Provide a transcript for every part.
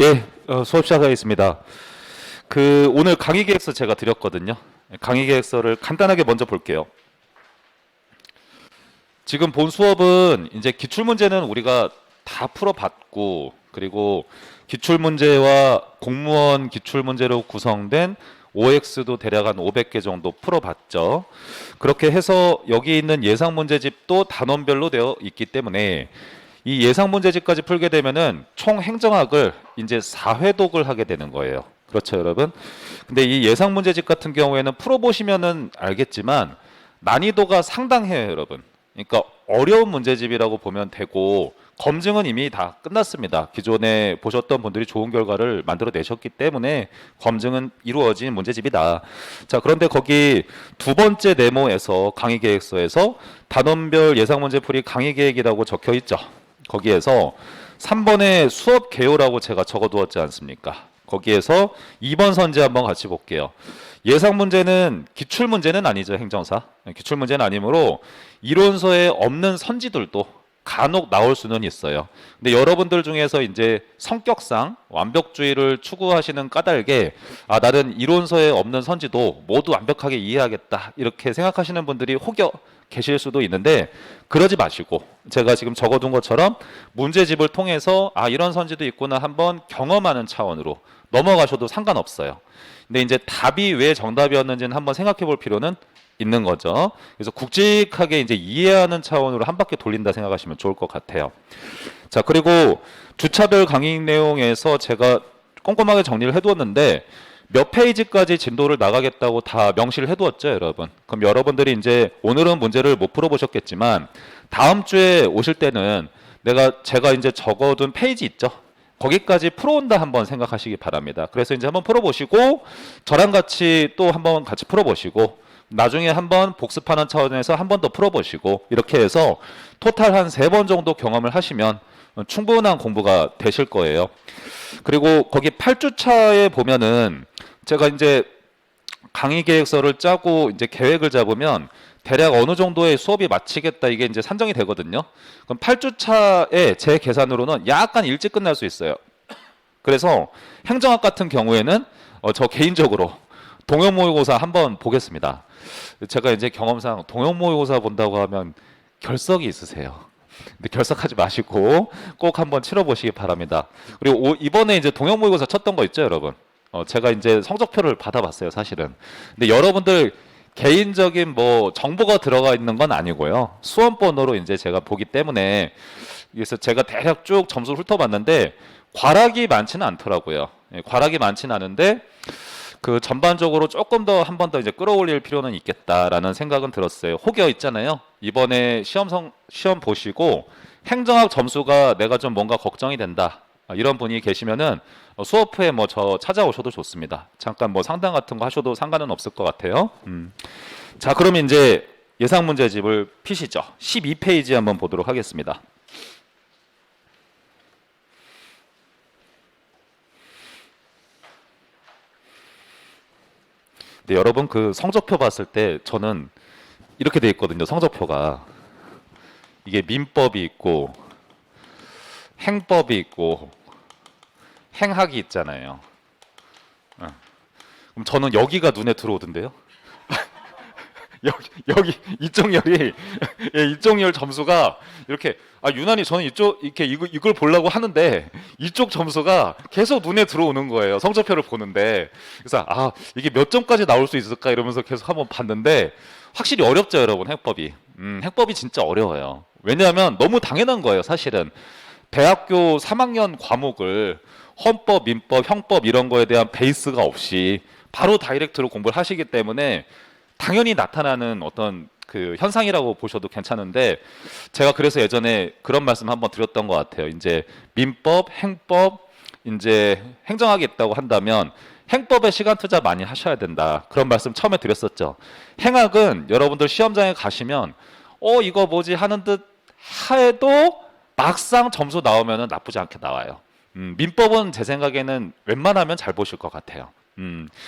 예, 수업 시작하겠습니다. 오늘 강의 계획서 제가 드렸거든요. 강의 계획서를 간단하게 먼저 볼게요. 지금 본 수업은 이제 기출문제는 우리가 다 풀어봤고, 그리고 기출문제와 공무원 기출문제로 구성된 OX도 대략 한 500개 정도 풀어봤죠. 그렇게 해서 여기 있는 예상문제집도 단원별로 되어 있기 때문에 이 예상문제집까지 풀게 되면은 총 행정학을 이제 4회독을 하게 되는 거예요. 그렇죠, 여러분? 근데 이 예상문제집 같은 경우에는 풀어보시면은 알겠지만 난이도가 상당해요, 여러분. 그러니까 어려운 문제집이라고 보면 되고, 검증은 이미 다 끝났습니다. 기존에 보셨던 분들이 좋은 결과를 만들어 내셨기 때문에 검증은 이루어진 문제집이다. 자, 그런데 거기 두 번째 네모에서 강의 계획서에서 단원별 예상 문제 풀이 강의 계획이라고 적혀 있죠. 거기에서 3번에 수업 개요라고 제가 적어 두었지 않습니까? 거기에서 2번 선지 한번 같이 볼게요. 예상 문제는 기출 문제는 아니죠, 행정사. 기출 문제는 아니므로 이론서에 없는 선지들도 간혹 나올 수는 있어요. 근데 여러분들 중에서 이제 성격상 완벽주의를 추구하시는 까닭에 나는 이론서에 없는 선지도 모두 완벽하게 이해하겠다 이렇게 생각하시는 분들이 혹여 계실 수도 있는데, 그러지 마시고 제가 지금 적어둔 것처럼 문제집을 통해서 이런 선지도 있구나 한번 경험하는 차원으로 넘어가셔도 상관없어요. 근데 이제 답이 왜 정답이었는지는 한번 생각해 볼 필요는 있는 거죠. 그래서 굵직하게 이제 이해하는 차원으로 한 바퀴 돌린다 생각하시면 좋을 것 같아요. 자, 그리고 주차별 강의 내용에서 제가 꼼꼼하게 정리를 해두었는데 몇 페이지까지 진도를 나가겠다고 다 명시를 해두었죠, 여러분. 그럼 여러분들이 이제 오늘은 문제를 못 풀어보셨겠지만 다음 주에 오실 때는 제가 이제 적어둔 페이지 있죠. 거기까지 풀어온다 한번 생각하시기 바랍니다. 그래서 이제 한번 풀어보시고 저랑 같이 또 한번 같이 풀어보시고 나중에 한번 복습하는 차원에서 한 번 더 풀어보시고 이렇게 해서 토탈 한 3번 정도 경험을 하시면 충분한 공부가 되실 거예요. 그리고 거기 8주차에 보면은 제가 이제 강의 계획서를 짜고 이제 계획을 잡으면 대략 어느 정도의 수업이 마치겠다 이게 이제 산정이 되거든요. 그럼 8주차에 제 계산으로는 약간 일찍 끝날 수 있어요. 그래서 행정학 같은 경우에는 저 개인적으로 동형 모의고사 한번 보겠습니다. 제가 이제 경험상 동형 모의고사 본다고 하면 결석이 있으세요. 근데 결석하지 마시고 꼭 한번 치러보시기 바랍니다. 그리고 이번에 이제 동형 모의고사 쳤던 거 있죠, 여러분? 제가 이제 성적표를 받아봤어요, 사실은. 근데 여러분들 개인적인 뭐 정보가 들어가 있는 건 아니고요. 수험번호로 이제 제가 보기 때문에 그래서 제가 대략 쭉 점수를 훑어봤는데 과락이 많지는 않더라고요. 과락이 많지는 않은데 전반적으로 조금 더 한 번 더 이제 끌어올릴 필요는 있겠다라는 생각은 들었어요. 혹여 있잖아요. 이번에 시험 보시고 행정학 점수가 내가 좀 뭔가 걱정이 된다. 이런 분이 계시면은 수업 후에 뭐 저 찾아오셔도 좋습니다. 잠깐 뭐 상담 같은 거 하셔도 상관은 없을 것 같아요. 자, 그러면 이제 예상 문제집을 피시죠. 12페이지 한번 보도록 하겠습니다. 네, 여러분 성적표 봤을 때 저는 이렇게 돼 있거든요. 성적표가 이게 민법이 있고 행법이 있고 행학이 있잖아요. 그럼 저는 여기가 눈에 들어오던데요. 여기 이쪽 열이 예, 이쪽 열 점수가 이렇게 유난히 저는 이걸 보려고 하는데 이쪽 점수가 계속 눈에 들어오는 거예요. 성적표를 보는데. 그래서 이게 몇 점까지 나올 수 있을까 이러면서 계속 한번 봤는데 확실히 어렵죠, 여러분. 행법이. 행법이 진짜 어려워요. 왜냐하면 너무 당연한 거예요, 사실은. 대학교 3학년 과목을 헌법, 민법, 형법 이런 거에 대한 베이스가 없이 바로 다이렉트로 공부를 하시기 때문에 당연히 나타나는 어떤 현상이라고 보셔도 괜찮은데, 제가 그래서 예전에 그런 말씀 한번 드렸던 것 같아요. 이제 민법, 행법, 이제 행정학이 있다고 한다면 행법에 시간 투자 많이 하셔야 된다. 그런 말씀 처음에 드렸었죠. 행학은 여러분들 시험장에 가시면 이거 뭐지 하는 듯 해도 막상 점수 나오면 나쁘지 않게 나와요. 민법은 제 생각에는 웬만하면 잘 보실 것 같아요.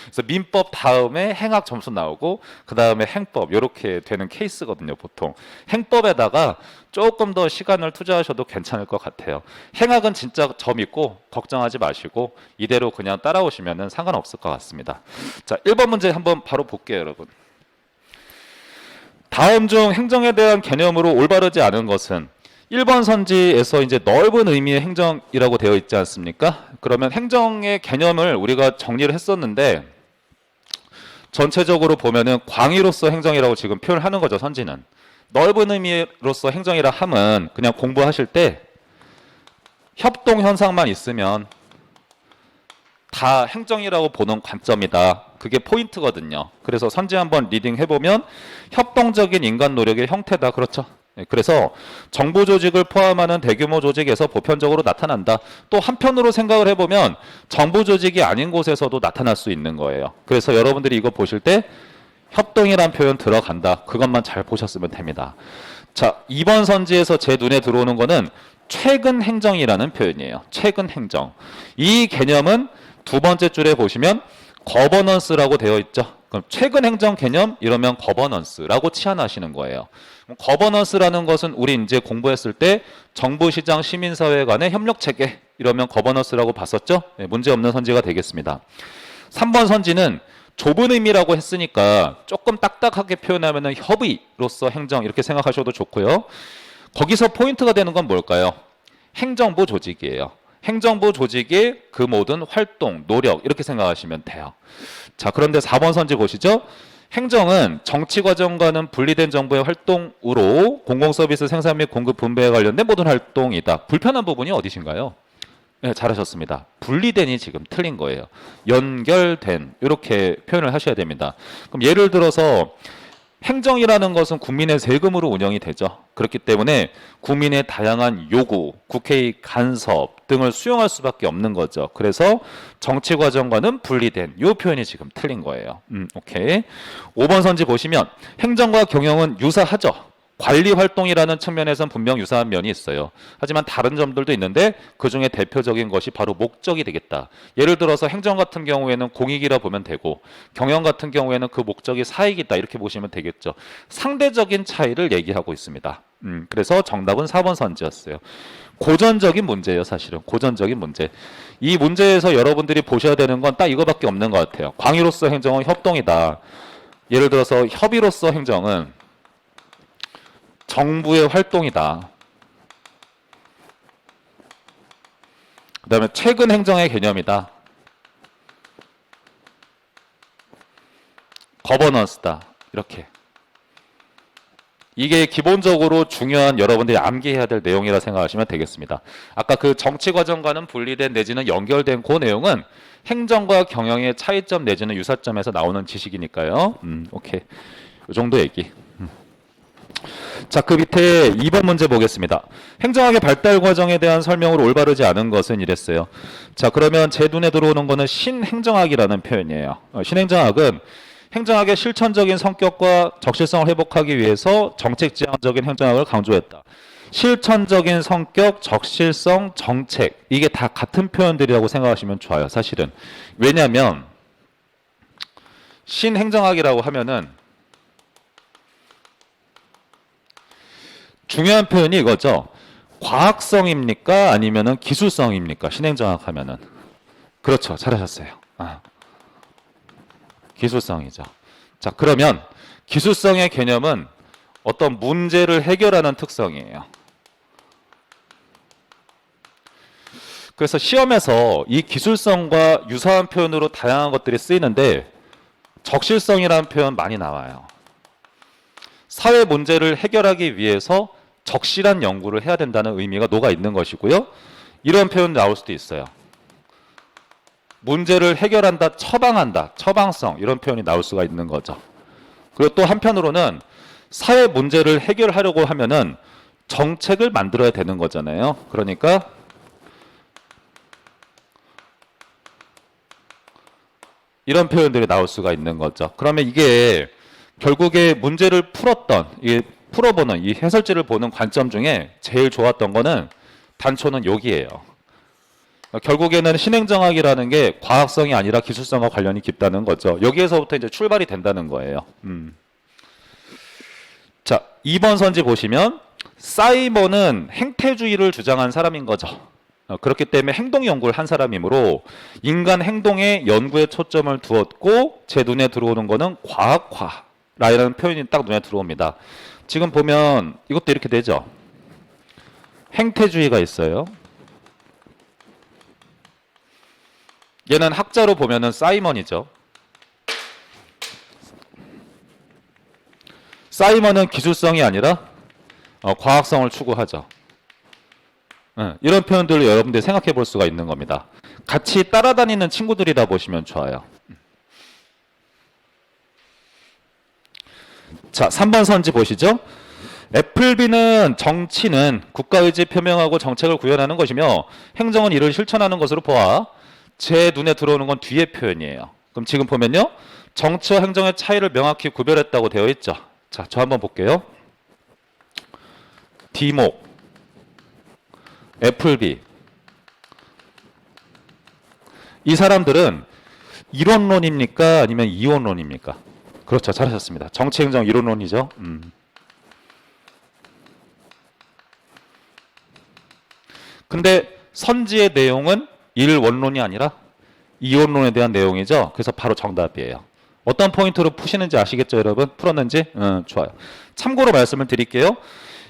그래서 민법 다음에 행학 점수 나오고 그 다음에 행법 이렇게 되는 케이스거든요. 보통 행법에다가 조금 더 시간을 투자하셔도 괜찮을 것 같아요. 행학은 진짜 점 있고 걱정하지 마시고 이대로 그냥 따라오시면 상관없을 것 같습니다. 자, 1번 문제 한번 바로 볼게요, 여러분. 다음 중 행정에 대한 개념으로 올바르지 않은 것은 1번 선지에서 이제 넓은 의미의 행정이라고 되어 있지 않습니까? 그러면 행정의 개념을 우리가 정리를 했었는데 전체적으로 보면은 광의로서 행정이라고 지금 표현을 하는 거죠, 선지는. 넓은 의미로서 행정이라 함은 그냥 공부하실 때 협동 현상만 있으면 다 행정이라고 보는 관점이다. 그게 포인트거든요. 그래서 선지 한번 리딩 해보면 협동적인 인간 노력의 형태다. 그렇죠? 그래서 정부 조직을 포함하는 대규모 조직에서 보편적으로 나타난다. 또 한편으로 생각을 해보면 정부 조직이 아닌 곳에서도 나타날 수 있는 거예요. 그래서 여러분들이 이거 보실 때 협동이란 표현 들어간다. 그것만 잘 보셨으면 됩니다. 자, 2번 선지에서 제 눈에 들어오는 거는 최근 행정이라는 표현이에요. 최근 행정. 이 개념은 두 번째 줄에 보시면 거버넌스라고 되어 있죠. 그럼 최근 행정 개념 이러면 거버넌스라고 치환하시는 거예요. 거버넌스라는 것은 우리 이제 공부했을 때 정부, 시장, 시민사회 간의 협력 체계 이러면 거버넌스라고 봤었죠. 네, 문제 없는 선지가 되겠습니다. 3번 선지는 좁은 의미라고 했으니까 조금 딱딱하게 표현하면 협의로서 행정 이렇게 생각하셔도 좋고요. 거기서 포인트가 되는 건 뭘까요? 행정부 조직이에요. 행정부 조직의 그 모든 활동, 노력 이렇게 생각하시면 돼요. 자, 그런데 4번 선지 보시죠. 행정은 정치 과정과는 분리된 정부의 활동으로 공공서비스 생산 및 공급 분배에 관련된 모든 활동이다. 불편한 부분이 어디신가요? 네, 잘하셨습니다. 분리된이 지금 틀린 거예요. 연결된 이렇게 표현을 하셔야 됩니다. 그럼 예를 들어서 행정이라는 것은 국민의 세금으로 운영이 되죠. 그렇기 때문에 국민의 다양한 요구, 국회의 간섭 등을 수용할 수밖에 없는 거죠. 그래서 정치 과정과는 분리된 이 표현이 지금 틀린 거예요. 오케이. 5번 선지 보시면 행정과 경영은 유사하죠. 관리 활동이라는 측면에서는 분명 유사한 면이 있어요. 하지만 다른 점들도 있는데 그중에 대표적인 것이 바로 목적이 되겠다. 예를 들어서 행정 같은 경우에는 공익이라 보면 되고 경영 같은 경우에는 그 목적이 사익이다 이렇게 보시면 되겠죠. 상대적인 차이를 얘기하고 있습니다. 그래서 정답은 4번 선지였어요. 고전적인 문제예요. 사실은 고전적인 문제. 이 문제에서 여러분들이 보셔야 되는 건 딱 이거밖에 없는 것 같아요. 광의로서 행정은 협동이다. 예를 들어서 협의로서 행정은 정부의 활동이다. 그 다음에 최근 행정의 개념이다. 거버넌스다. 이렇게. 이게 기본적으로 중요한 여러분들이 암기해야 될 내용이라 생각하시면 되겠습니다. 아까 그 정치 과정과는 분리된 내지는 연결된 그 내용은 행정과 경영의 차이점 내지는 유사점에서 나오는 지식이니까요. 오케이. 이 정도 얘기. 자, 그 밑에 2번 문제 보겠습니다. 행정학의 발달 과정에 대한 설명으로 올바르지 않은 것은 이랬어요. 자, 그러면 제 눈에 들어오는 거는 신행정학이라는 표현이에요. 신행정학은 행정학의 실천적인 성격과 적실성을 회복하기 위해서 정책지향적인 행정학을 강조했다. 실천적인 성격, 적실성, 정책 이게 다 같은 표현들이라고 생각하시면 좋아요. 사실은. 왜냐하면 신행정학이라고 하면은 중요한 표현이 이거죠. 과학성입니까? 아니면은 기술성입니까? 신행정학 하면은. 그렇죠. 잘하셨어요. 기술성이죠. 자, 그러면 기술성의 개념은 어떤 문제를 해결하는 특성이에요. 그래서 시험에서 이 기술성과 유사한 표현으로 다양한 것들이 쓰이는데 적실성이라는 표현 많이 나와요. 사회 문제를 해결하기 위해서 적실한 연구를 해야 된다는 의미가 녹아 있는 것이고요. 이런 표현 나올 수도 있어요. 문제를 해결한다, 처방한다, 처방성 이런 표현이 나올 수가 있는 거죠. 그리고 또 한편으로는 사회 문제를 해결하려고 하면은 정책을 만들어야 되는 거잖아요. 그러니까 이런 표현들이 나올 수가 있는 거죠. 그러면 이게 결국에 문제를 풀어보는 이 해설지를 보는 관점 중에 제일 좋았던 거는 단초는 여기예요. 결국에는 신행정학이라는 게 과학성이 아니라 기술성과 관련이 깊다는 거죠. 여기에서부터 이제 출발이 된다는 거예요. 자, 2번 선지 보시면 사이먼은 행태주의를 주장한 사람인 거죠. 그렇기 때문에 행동 연구를 한 사람이므로 인간 행동의 연구에 초점을 두었고 제 눈에 들어오는 거는 과학화라는 표현이 딱 눈에 들어옵니다. 지금 보면 이것도 이렇게 되죠. 행태주의가 있어요. 얘는 학자로 보면은 사이먼이죠. 사이먼은 기술성이 아니라 과학성을 추구하죠. 이런 표현들을 여러분들이 생각해 볼 수가 있는 겁니다. 같이 따라다니는 친구들이다 보시면 좋아요. 자, 3번 선지 보시죠. 애플비는 정치는 국가의지 표명하고 정책을 구현하는 것이며 행정은 이를 실천하는 것으로 보아 제 눈에 들어오는 건 뒤의 표현이에요. 그럼 지금 보면요. 정치와 행정의 차이를 명확히 구별했다고 되어 있죠. 자, 저 한번 볼게요. 디목, 애플비. 이 사람들은 이론론입니까? 아니면 이원론입니까? 그렇죠. 잘하셨습니다. 정치, 행정, 이론론이죠. 근데 선지의 내용은 일원론이 아니라 이원론에 대한 내용이죠. 그래서 바로 정답이에요. 어떤 포인트로 푸시는지 아시겠죠, 여러분? 풀었는지? 좋아요. 참고로 말씀을 드릴게요.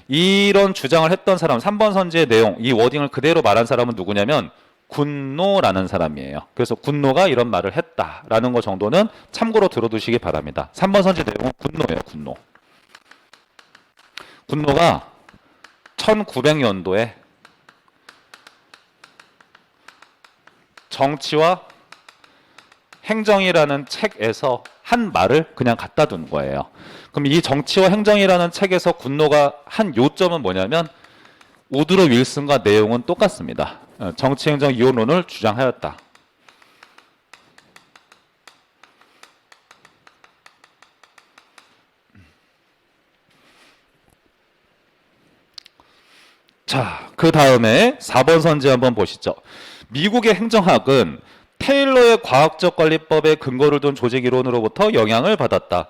이런 주장을 했던 사람, 3번 선지의 내용, 이 워딩을 그대로 말한 사람은 누구냐면 군노라는 사람이에요. 그래서 군노가 이런 말을 했다라는 거 정도는 참고로 들어두시기 바랍니다. 3번 선지 내용은 군노예요, 군노. 군노가 1900년도에 정치와 행정이라는 책에서 한 말을 그냥 갖다 둔 거예요. 그럼 이 정치와 행정이라는 책에서 군노가 한 요점은 뭐냐면 우드로 윌슨과 내용은 똑같습니다. 정치, 행정, 이원론을 주장하였다. 자, 그 다음에 4번 선지 한번 보시죠. 미국의 행정학은 테일러의 과학적 관리법에 근거를 둔 조직 이론으로부터 영향을 받았다.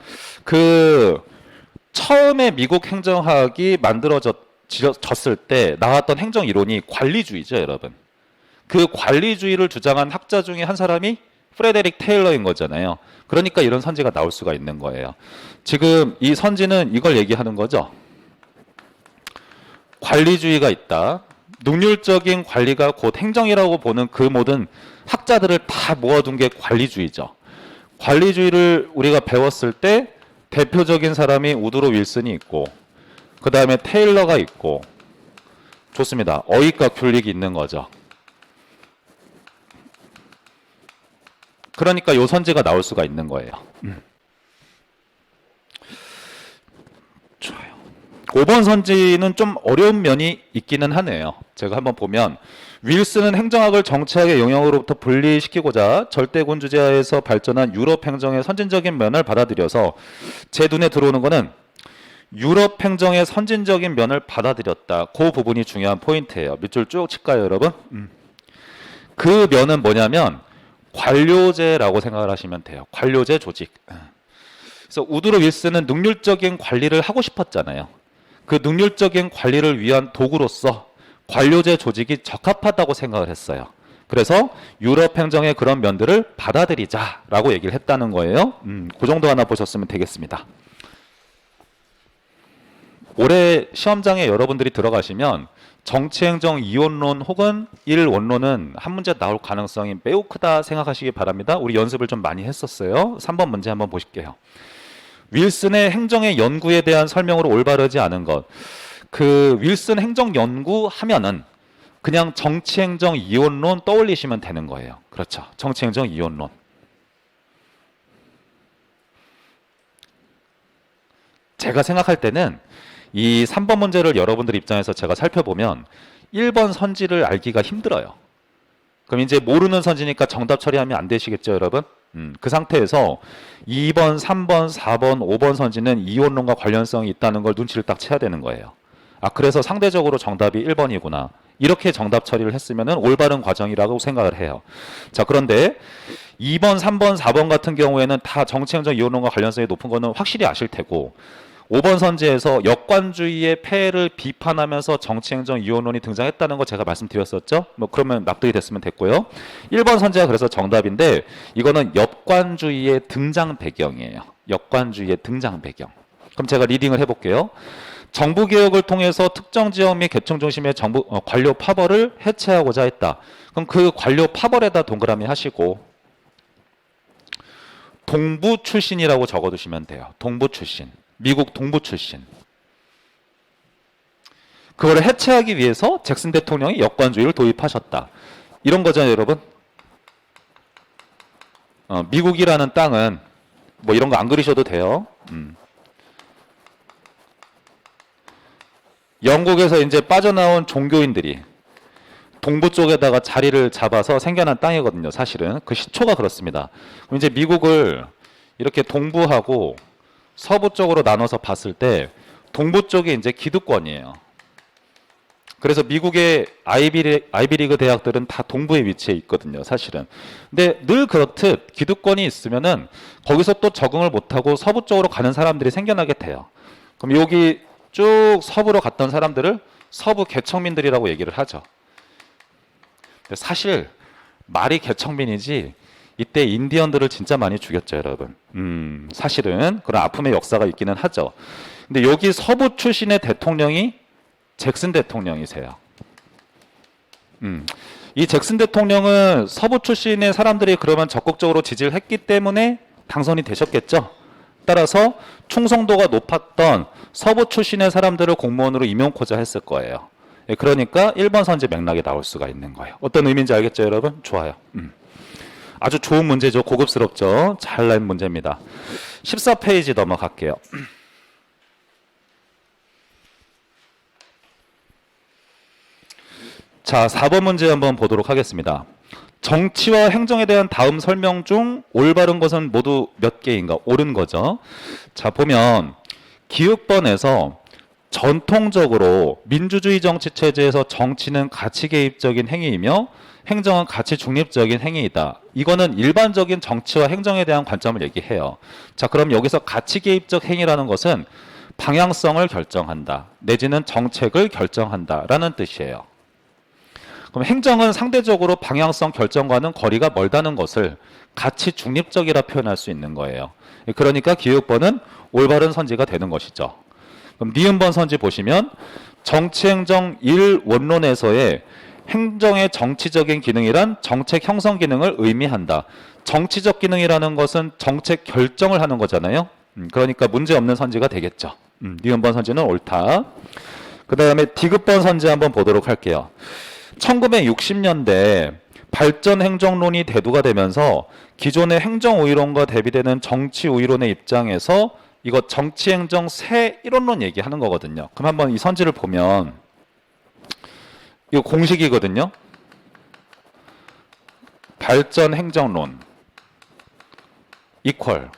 처음에 미국 행정학이 만들어졌을 때 나왔던 행정 이론이 관리주의죠, 여러분. 그 관리주의를 주장한 학자 중에 한 사람이 프레데릭 테일러인 거잖아요. 그러니까 이런 선지가 나올 수가 있는 거예요. 지금 이 선지는 이걸 얘기하는 거죠. 관리주의가 있다. 능률적인 관리가 곧 행정이라고 보는 그 모든 학자들을 다 모아둔 게 관리주의죠. 관리주의를 우리가 배웠을 때 대표적인 사람이 우드로 윌슨이 있고 그 다음에 테일러가 있고 좋습니다. 어휘과 귤릭이 있는 거죠. 그러니까 요 선지가 나올 수가 있는 거예요. 좋아요. 5번 선지는 좀 어려운 면이 있기는 하네요. 제가 한번 보면 윌슨은 행정학을 정치학의 영역으로부터 분리시키고자 절대군 주제하에서 발전한 유럽 행정의 선진적인 면을 받아들여서 제 눈에 들어오는 거는 유럽 행정의 선진적인 면을 받아들였다. 그 부분이 중요한 포인트예요. 밑줄 쭉 칠까요, 여러분? 그 면은 뭐냐면 관료제라고 생각을 하시면 돼요. 관료제 조직. 그래서 우드로 윌슨은 능률적인 관리를 하고 싶었잖아요. 그 능률적인 관리를 위한 도구로서 관료제 조직이 적합하다고 생각을 했어요. 그래서 유럽 행정의 그런 면들을 받아들이자라고 얘기를 했다는 거예요. 그 정도 하나 보셨으면 되겠습니다. 올해 시험장에 여러분들이 들어가시면 정치행정 2원론 혹은 1원론은 한 문제 나올 가능성이 매우 크다 생각하시기 바랍니다. 우리 연습을 좀 많이 했었어요. 3번 문제 한번 보실게요. 윌슨의 행정의 연구에 대한 설명으로 올바르지 않은 것. 그 윌슨 행정 연구 하면은 그냥 정치행정 이원론 떠올리시면 되는 거예요. 그렇죠. 정치행정 이원론. 제가 생각할 때는 이 3번 문제를 여러분들 입장에서 제가 살펴보면 1번 선지를 알기가 힘들어요. 그럼 이제 모르는 선지니까 정답 처리하면 안 되시겠죠, 여러분? 그 상태에서 2번, 3번, 4번, 5번 선지는 이원론과 관련성이 있다는 걸 눈치를 딱 채야 되는 거예요. 아, 그래서 상대적으로 정답이 1번이구나. 이렇게 정답 처리를 했으면은 올바른 과정이라고 생각을 해요. 자, 그런데 2번, 3번, 4번 같은 경우에는 다 정치행정 이혼론과 관련성이 높은 거는 확실히 아실 테고 5번 선지에서 역관주의의 폐해를 비판하면서 정치행정 이혼론이 등장했다는 거 제가 말씀드렸었죠. 뭐 그러면 납득이 됐으면 됐고요. 1번 선지가 그래서 정답인데 이거는 역관주의의 등장 배경이에요. 역관주의의 등장 배경. 그럼 제가 리딩을 해볼게요. 정부 개혁을 통해서 특정 지역 및 계층 중심의 정부 관료 파벌을 해체하고자 했다. 그럼 그 관료 파벌에다 동그라미 하시고 동부 출신이라고 적어두시면 돼요. 동부 출신. 미국 동부 출신. 그거를 해체하기 위해서 잭슨 대통령이 역관주의를 도입하셨다. 이런 거잖아요, 여러분. 미국이라는 땅은 뭐 이런 거 안 그리셔도 돼요. 영국에서 이제 빠져나온 종교인들이 동부 쪽에다가 자리를 잡아서 생겨난 땅이거든요. 사실은 그 시초가 그렇습니다. 그럼 이제 미국을 이렇게 동부하고 서부 쪽으로 나눠서 봤을 때 동부 쪽이 이제 기득권이에요. 그래서 미국의 아이비리그 대학들은 다 동부에 위치해 있거든요. 사실은. 근데 늘 그렇듯 기득권이 있으면은 거기서 또 적응을 못하고 서부 쪽으로 가는 사람들이 생겨나게 돼요. 그럼 여기 쭉 서부로 갔던 사람들을 서부 개척민들이라고 얘기를 하죠. 근데 사실 말이 개척민이지 이때 인디언들을 진짜 많이 죽였죠, 여러분. 사실은 그런 아픔의 역사가 있기는 하죠. 근데 여기 서부 출신의 대통령이 잭슨 대통령이세요. 이 잭슨 대통령은 서부 출신의 사람들이 그러면 적극적으로 지지를 했기 때문에 당선이 되셨겠죠. 따라서 충성도가 높았던 서부 출신의 사람들을 공무원으로 임용코자 했을 거예요. 그러니까 1번 선지 맥락이 나올 수가 있는 거예요. 어떤 의미인지 알겠죠, 여러분? 좋아요. 아주 좋은 문제죠. 고급스럽죠. 잘 낸 문제입니다. 14페이지 넘어갈게요. 자, 4번 문제 한번 보도록 하겠습니다. 정치와 행정에 대한 다음 설명 중 올바른 것은 모두 몇 개인가? 옳은 거죠. 자, 보면 기획번에서 전통적으로 민주주의 정치 체제에서 정치는 가치 개입적인 행위이며 행정은 가치 중립적인 행위이다. 이거는 일반적인 정치와 행정에 대한 관점을 얘기해요. 자, 그럼 여기서 가치 개입적 행위라는 것은 방향성을 결정한다. 내지는 정책을 결정한다라는 뜻이에요. 그럼 행정은 상대적으로 방향성 결정과는 거리가 멀다는 것을 가치 중립적이라 표현할 수 있는 거예요. 그러니까 기획번은 올바른 선지가 되는 것이죠. 그럼 니은번 선지 보시면 정치행정 1원론에서의 행정의 정치적인 기능이란 정책 형성 기능을 의미한다. 정치적 기능이라는 것은 정책 결정을 하는 거잖아요. 그러니까 문제 없는 선지가 되겠죠. 니은번 선지는 옳다. 그 다음에 디귿번 선지 한번 보도록 할게요. 1960년대 발전 행정론이 대두가 되면서 기존의 행정 우위론과 대비되는 정치 우위론의 입장에서 이거 정치 행정 새 이론론 얘기하는 거거든요. 그럼 한번 이 선지를 보면 이거 공식이거든요. 발전 행정론 이퀄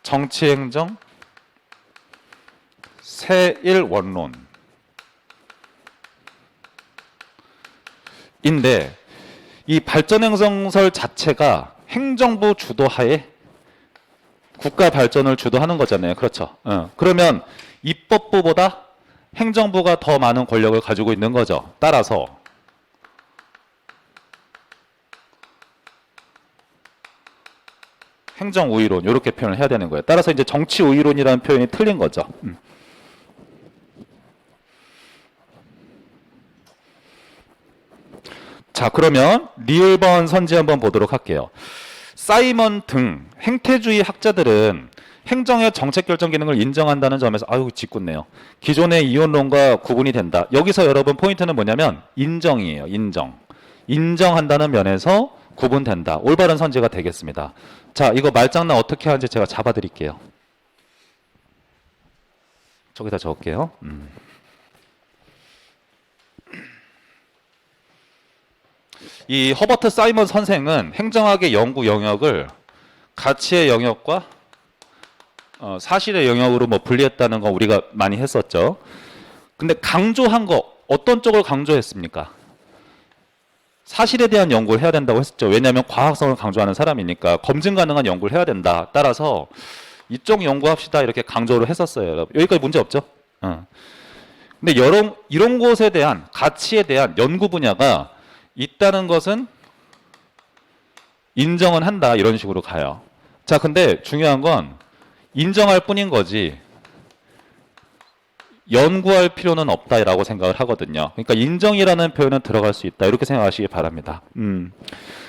정치 행정 새 1원론 인데 이 발전 행정설 자체가 행정부 주도하에 국가 발전을 주도하는 거잖아요. 그렇죠. 그러면 입법부보다 행정부가 더 많은 권력을 가지고 있는 거죠. 따라서 행정 우위론 이렇게 표현을 해야 되는 거예요. 따라서 이제 정치 우위론이라는 표현이 틀린 거죠. 자, 그러면 리을번 선지 한번 보도록 할게요. 사이먼 등 행태주의 학자들은 행정의 정책 결정 기능을 인정한다는 점에서 아유 짓궂네요. 기존의 이원론과 구분이 된다. 여기서 여러분 포인트는 뭐냐면 인정이에요. 인정한다는 면에서 구분된다. 올바른 선지가 되겠습니다. 자, 이거 말장난 어떻게 하는지 제가 잡아드릴게요. 저기다 적을게요. 이 허버트 사이먼 선생은 행정학의 연구 영역을 가치의 영역과 사실의 영역으로 뭐 분리했다는 거 우리가 많이 했었죠. 근데 강조한 거 어떤 쪽을 강조했습니까? 사실에 대한 연구를 해야 된다고 했었죠. 왜냐하면 과학성을 강조하는 사람이니까 검증 가능한 연구를 해야 된다. 따라서 이쪽 연구합시다 이렇게 강조를 했었어요. 여러분. 여기까지 문제 없죠? 근데 이런 것에 대한 가치에 대한 연구 분야가 있다는 것은 인정은 한다. 이런 식으로 가요. 자, 근데 중요한 건 인정할 뿐인 거지 연구할 필요는 없다라고 생각을 하거든요. 그러니까 인정이라는 표현은 들어갈 수 있다. 이렇게 생각하시기 바랍니다.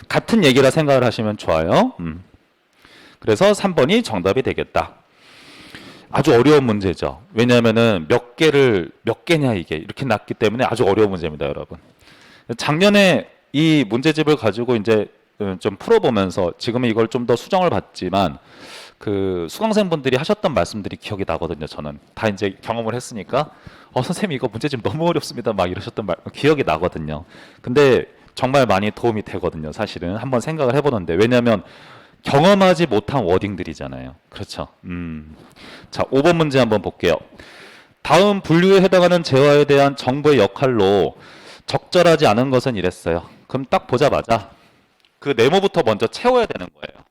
같은 얘기라 생각을 하시면 좋아요. 그래서 3번이 정답이 되겠다. 아주 어려운 문제죠. 왜냐하면은 몇 개냐 이게 이렇게 났기 때문에 아주 어려운 문제입니다, 여러분. 작년에 이 문제집을 가지고 이제 좀 풀어보면서 지금은 이걸 좀 더 수정을 받지만 그 수강생분들이 하셨던 말씀들이 기억이 나거든요. 저는 다 이제 경험을 했으니까 선생님 이거 문제집 너무 어렵습니다. 막 이러셨던 말 기억이 나거든요. 근데 정말 많이 도움이 되거든요. 사실은 한번 생각을 해보는데 왜냐하면 경험하지 못한 워딩들이잖아요. 그렇죠. 자, 5번 문제 한번 볼게요. 다음 분류에 해당하는 재화에 대한 정부의 역할로 적절하지 않은 것은 이랬어요. 그럼 딱 보자마자 그 네모부터 먼저 채워야 되는 거예요.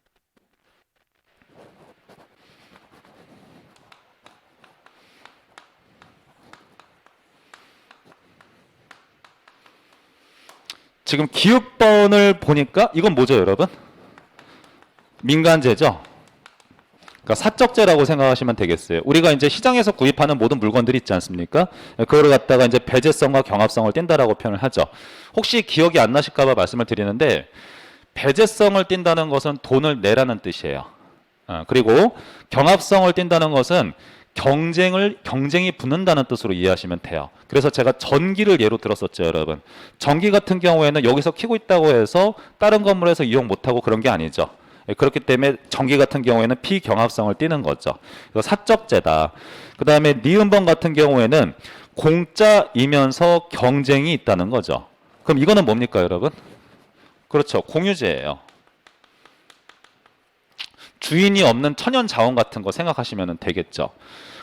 지금 기읍번을 보니까 이건 뭐죠, 여러분? 민간재죠? 그러니까 사적재라고 생각하시면 되겠어요. 우리가 이제 시장에서 구입하는 모든 물건들이 있지 않습니까? 그거를 갖다가 이제 배제성과 경합성을 띈다라고 표현을 하죠. 혹시 기억이 안 나실까봐 말씀을 드리는데 배제성을 띈다는 것은 돈을 내라는 뜻이에요. 그리고 경합성을 띈다는 것은 경쟁이 붙는다는 뜻으로 이해하시면 돼요. 그래서 제가 전기를 예로 들었었죠, 여러분. 전기 같은 경우에는 여기서 켜고 있다고 해서 다른 건물에서 이용 못하고 그런 게 아니죠. 그렇기 때문에 전기 같은 경우에는 비경합성을 띠는 거죠. 이거 사적재다. 그 다음에 니은번 같은 경우에는 공짜이면서 경쟁이 있다는 거죠. 그럼 이거는 뭡니까, 여러분? 그렇죠. 공유재예요. 주인이 없는 천연 자원 같은 거 생각하시면 되겠죠.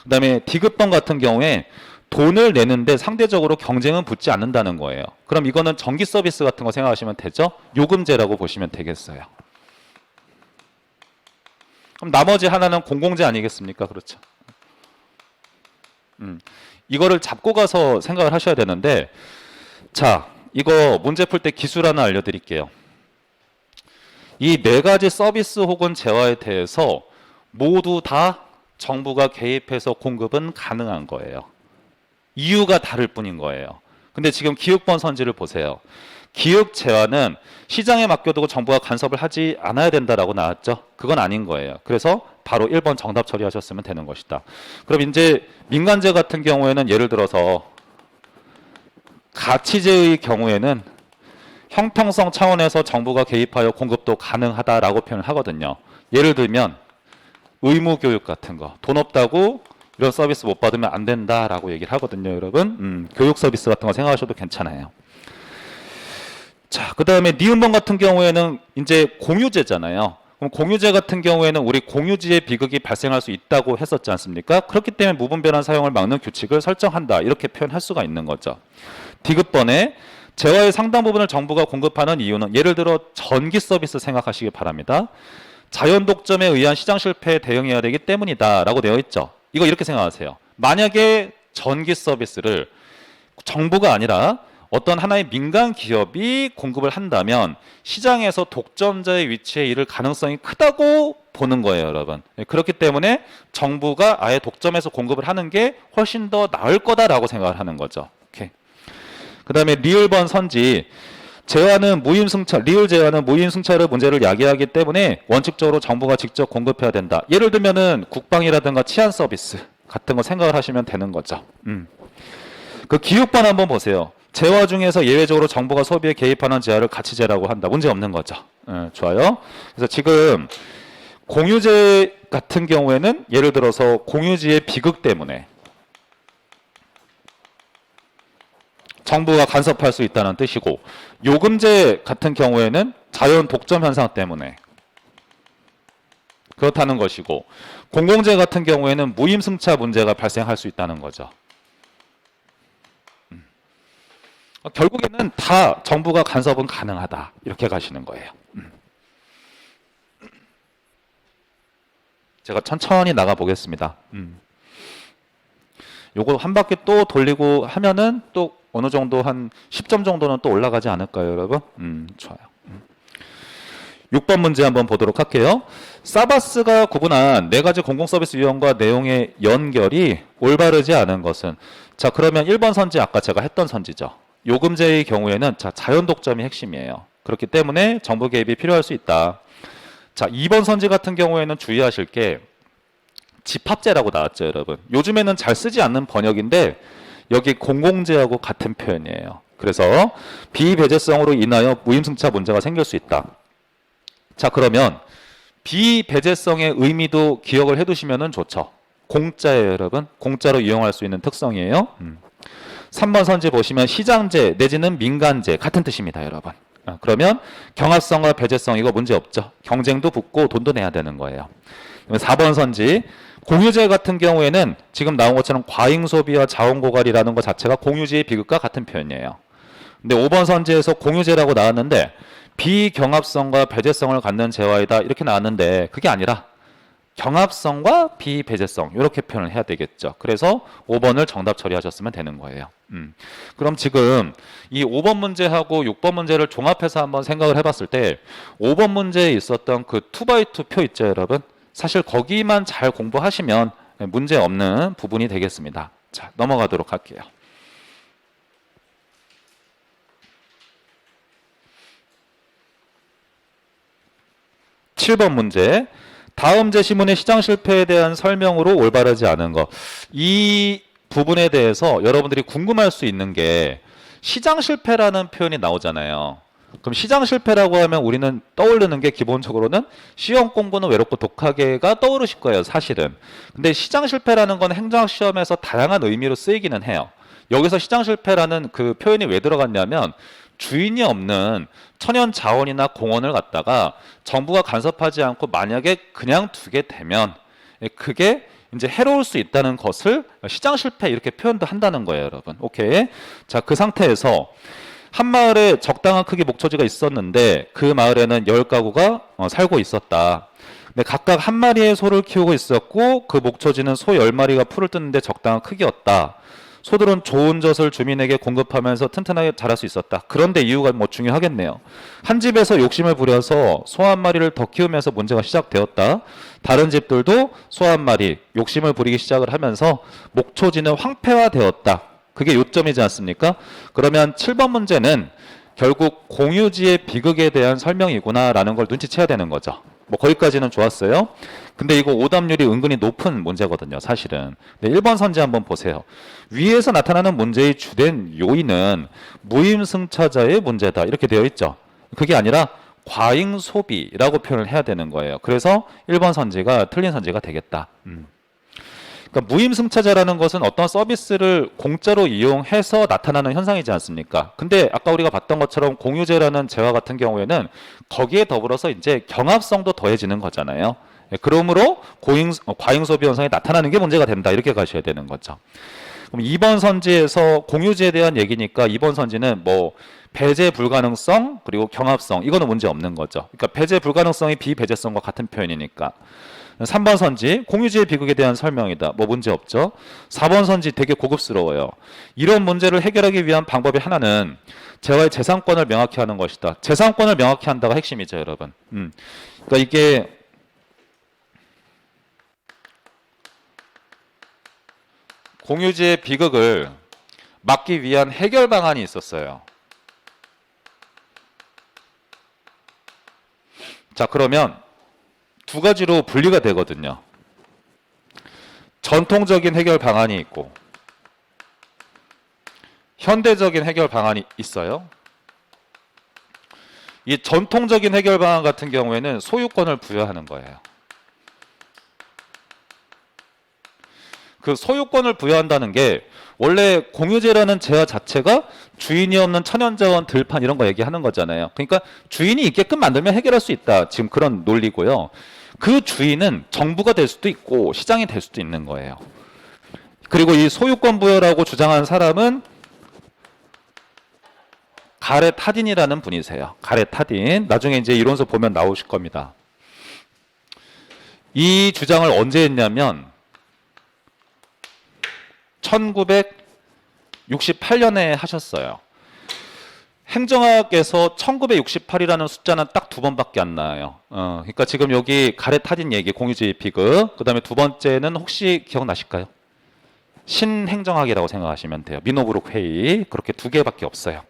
그 다음에 디귿번 같은 경우에 돈을 내는데 상대적으로 경쟁은 붙지 않는다는 거예요. 그럼 이거는 전기 서비스 같은 거 생각하시면 되죠. 요금제라고 보시면 되겠어요. 그럼 나머지 하나는 공공재 아니겠습니까? 그렇죠. 이거를 잡고 가서 생각을 하셔야 되는데, 자, 이거 문제 풀 때 기술 하나 알려드릴게요. 이 네 가지 서비스 혹은 재화에 대해서 모두 다 정부가 개입해서 공급은 가능한 거예요. 이유가 다를 뿐인 거예요. 근데 지금 기획번 선지를 보세요. 기획 재화는 시장에 맡겨두고 정부가 간섭을 하지 않아야 된다라고 나왔죠. 그건 아닌 거예요. 그래서 바로 1번 정답 처리하셨으면 되는 것이다. 그럼 이제 민간재 같은 경우에는 예를 들어서 가치재의 경우에는 형평성 차원에서 정부가 개입하여 공급도 가능하다라고 표현을 하거든요. 예를 들면 의무교육 같은 거, 돈 없다고 이런 서비스 못 받으면 안 된다라고 얘기를 하거든요, 여러분. 교육 서비스 같은 거 생각하셔도 괜찮아요. 자, 그 다음에 니은번 같은 경우에는 이제 공유재잖아요. 그럼 공유재 같은 경우에는 우리 공유지의 비극이 발생할 수 있다고 했었지 않습니까? 그렇기 때문에 무분별한 사용을 막는 규칙을 설정한다. 이렇게 표현할 수가 있는 거죠. 디귿번에 재화의 상당 부분을 정부가 공급하는 이유는 예를 들어 전기 서비스 생각하시기 바랍니다. 자연 독점에 의한 시장 실패에 대응해야 되기 때문이다 라고 되어 있죠. 이거 이렇게 생각하세요. 만약에 전기 서비스를 정부가 아니라 어떤 하나의 민간 기업이 공급을 한다면 시장에서 독점자의 위치에 이를 가능성이 크다고 보는 거예요, 여러분. 그렇기 때문에 정부가 아예 독점해서 공급을 하는 게 훨씬 더 나을 거다라고 생각을 하는 거죠. 오케이. 그 다음에 리을번 선지. 재화는 무임승차, 리을 재화는 무임승차를 문제를 야기하기 때문에 원칙적으로 정부가 직접 공급해야 된다. 예를 들면은 국방이라든가 치안 서비스 같은 거 생각을 하시면 되는 거죠. 그 기육번 한번 보세요. 재화 중에서 예외적으로 정부가 소비에 개입하는 재화를 가치재라고 한다. 문제 없는 거죠. 좋아요. 그래서 지금 공유재 같은 경우에는 예를 들어서 공유지의 비극 때문에 정부가 간섭할 수 있다는 뜻이고, 요금제 같은 경우에는 자연 독점 현상 때문에 그렇다는 것이고, 공공재 같은 경우에는 무임승차 문제가 발생할 수 있다는 거죠. 결국에는 다 정부가 간섭은 가능하다. 이렇게 가시는 거예요. 제가 천천히 나가 보겠습니다. 요거 한 바퀴 또 돌리고 하면은 또 어느 정도 한 10점 정도는 또 올라가지 않을까요, 여러분? 좋아요. 6번 문제 한번 보도록 할게요. 사바스가 구분한 네 가지 공공서비스 유형과 내용의 연결이 올바르지 않은 것은, 자, 그러면 1번 선지 아까 제가 했던 선지죠. 요금제의 경우에는 자, 자연 독점이 핵심이에요. 그렇기 때문에 정부 개입이 필요할 수 있다. 자, 2번 선지 같은 경우에는 주의하실 게 집합제라고 나왔죠, 여러분. 요즘에는 잘 쓰지 않는 번역인데 여기 공공재하고 같은 표현이에요. 그래서 비배제성으로 인하여 무임승차 문제가 생길 수 있다. 자, 그러면 비배제성의 의미도 기억을 해두시면 좋죠. 공짜예요, 여러분. 공짜로 이용할 수 있는 특성이에요. 3번 선지 보시면 시장제 내지는 민간제 같은 뜻입니다, 여러분. 그러면 경합성과 배제성 이거 문제 없죠. 경쟁도 붙고 돈도 내야 되는 거예요. 4번 선지 공유제 같은 경우에는 지금 나온 것처럼 과잉소비와 자원고갈이라는 것 자체가 공유제의 비극과 같은 표현이에요. 근데 5번 선지에서 공유제라고 나왔는데 비경합성과 배제성을 갖는 재화이다 이렇게 나왔는데 그게 아니라 경합성과 비배제성 이렇게 표현을 해야 되겠죠. 그래서 5번을 정답 처리하셨으면 되는 거예요. 그럼 지금 이 5번 문제하고 6번 문제를 종합해서 한번 생각을 해봤을 때 5번 문제에 있었던 그 2x2 표 있죠, 여러분? 사실 거기만 잘 공부하시면 문제 없는 부분이 되겠습니다. 자, 넘어가도록 할게요. 7번 문제. 다음 제시문의 시장 실패에 대한 설명으로 올바르지 않은 것. 이 부분에 대해서 여러분들이 궁금할 수 있는 게 시장 실패라는 표현이 나오잖아요. 그럼 시장 실패라고 하면 우리는 떠오르는 게 기본적으로는 시험 공부는 외롭고 독하게가 떠오르실 거예요, 사실은. 근데 시장 실패라는 건 행정학 시험에서 다양한 의미로 쓰이기는 해요. 여기서 시장 실패라는 그 표현이 왜 들어갔냐면 주인이 없는 천연 자원이나 공원을 갖다가 정부가 간섭하지 않고 만약에 그냥 두게 되면 그게 이제 해로울 수 있다는 것을 시장 실패 이렇게 표현도 한다는 거예요, 여러분. 오케이. 자, 그 상태에서 한 마을에 적당한 크기 목초지가 있었는데 그 마을에는 10가구가 살고 있었다. 근데 각각 한 마리의 소를 키우고 있었고 그 목초지는 소 10마리가 풀을 뜯는데 적당한 크기였다. 소들은 좋은 젖을 주민에게 공급하면서 튼튼하게 자랄 수 있었다. 그런데 이유가 뭐 중요하겠네요. 한 집에서 욕심을 부려서 소 한 마리를 더 키우면서 문제가 시작되었다. 다른 집들도 소 한 마리 욕심을 부리기 시작을 하면서 목초지는 황폐화되었다. 그게 요점이지 않습니까? 그러면 7번 문제는 결국 공유지의 비극에 대한 설명이구나라는 걸 눈치채야 되는 거죠. 뭐 거기까지는 좋았어요. 근데 이거 오답률이 은근히 높은 문제거든요, 사실은. 네, 1번 선지 한번 보세요. 위에서 나타나는 문제의 주된 요인은 무임승차자의 문제다 이렇게 되어 있죠. 그게 아니라 과잉 소비라고 표현을 해야 되는 거예요. 그래서 1번 선지가 틀린 선지가 되겠다. 그러니까 무임승차자라는 것은 어떤 서비스를 공짜로 이용해서 나타나는 현상이지 않습니까? 근데 아까 우리가 봤던 것처럼 공유제라는 재화 같은 경우에는 거기에 더불어서 이제 경합성도 더해지는 거잖아요. 그러므로 과잉 소비 현상이 나타나는 게 문제가 된다 이렇게 가셔야 되는 거죠. 그럼 2번 선지에서 공유제에 대한 얘기니까 2번 선지는 뭐 배제 불가능성 그리고 경합성 이거는 문제 없는 거죠. 그러니까 배제 불가능성이 비배제성과 같은 표현이니까. 3번 선지 공유지의 비극에 대한 설명이다. 뭐 문제 없죠. 4번 선지 되게 고급스러워요. 이런 문제를 해결하기 위한 방법의 하나는 재화의 재산권을 명확히 하는 것이다. 재산권을 명확히 한다가 핵심이죠, 여러분. 그러니까 이게 공유지의 비극을 막기 위한 해결 방안이 있었어요. 자, 그러면 두 가지로 분리가 되거든요. 전통적인 해결 방안이 있고 현대적인 해결 방안이 있어요. 이 전통적인 해결 방안 같은 경우에는 소유권을 부여하는 거예요. 그 소유권을 부여한다는 게 원래 공유제라는 재화 자체가 주인이 없는 천연자원 들판 이런 거 얘기하는 거잖아요. 그러니까 주인이 있게끔 만들면 해결할 수 있다. 지금 그런 논리고요. 그 주인은 정부가 될 수도 있고 시장이 될 수도 있는 거예요. 그리고 이 소유권 부여라고 주장한 사람은 가렛 하딘이라는 분이세요. 가렛 하딘. 나중에 이제 이론서 보면 나오실 겁니다. 이 주장을 언제 했냐면 1968년에 하셨어요. 행정학에서 1968이라는 숫자는 딱 두 번밖에 안 나와요. 그러니까 지금 여기 가렛 하딘 얘기, 공유주의 비극. 그 다음에 두 번째는 혹시 기억나실까요? 신행정학이라고 생각하시면 돼요. 미노브룩 회의. 그렇게 두 개밖에 없어요.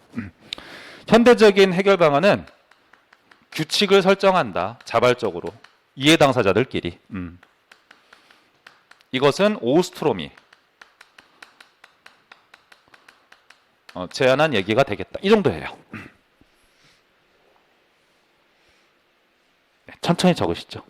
현대적인 해결 방안은 규칙을 설정한다. 자발적으로. 이해 당사자들끼리. 이것은 오스트롬이 제안한 얘기가 되겠다. 이 정도예요. 천천히 적으시죠.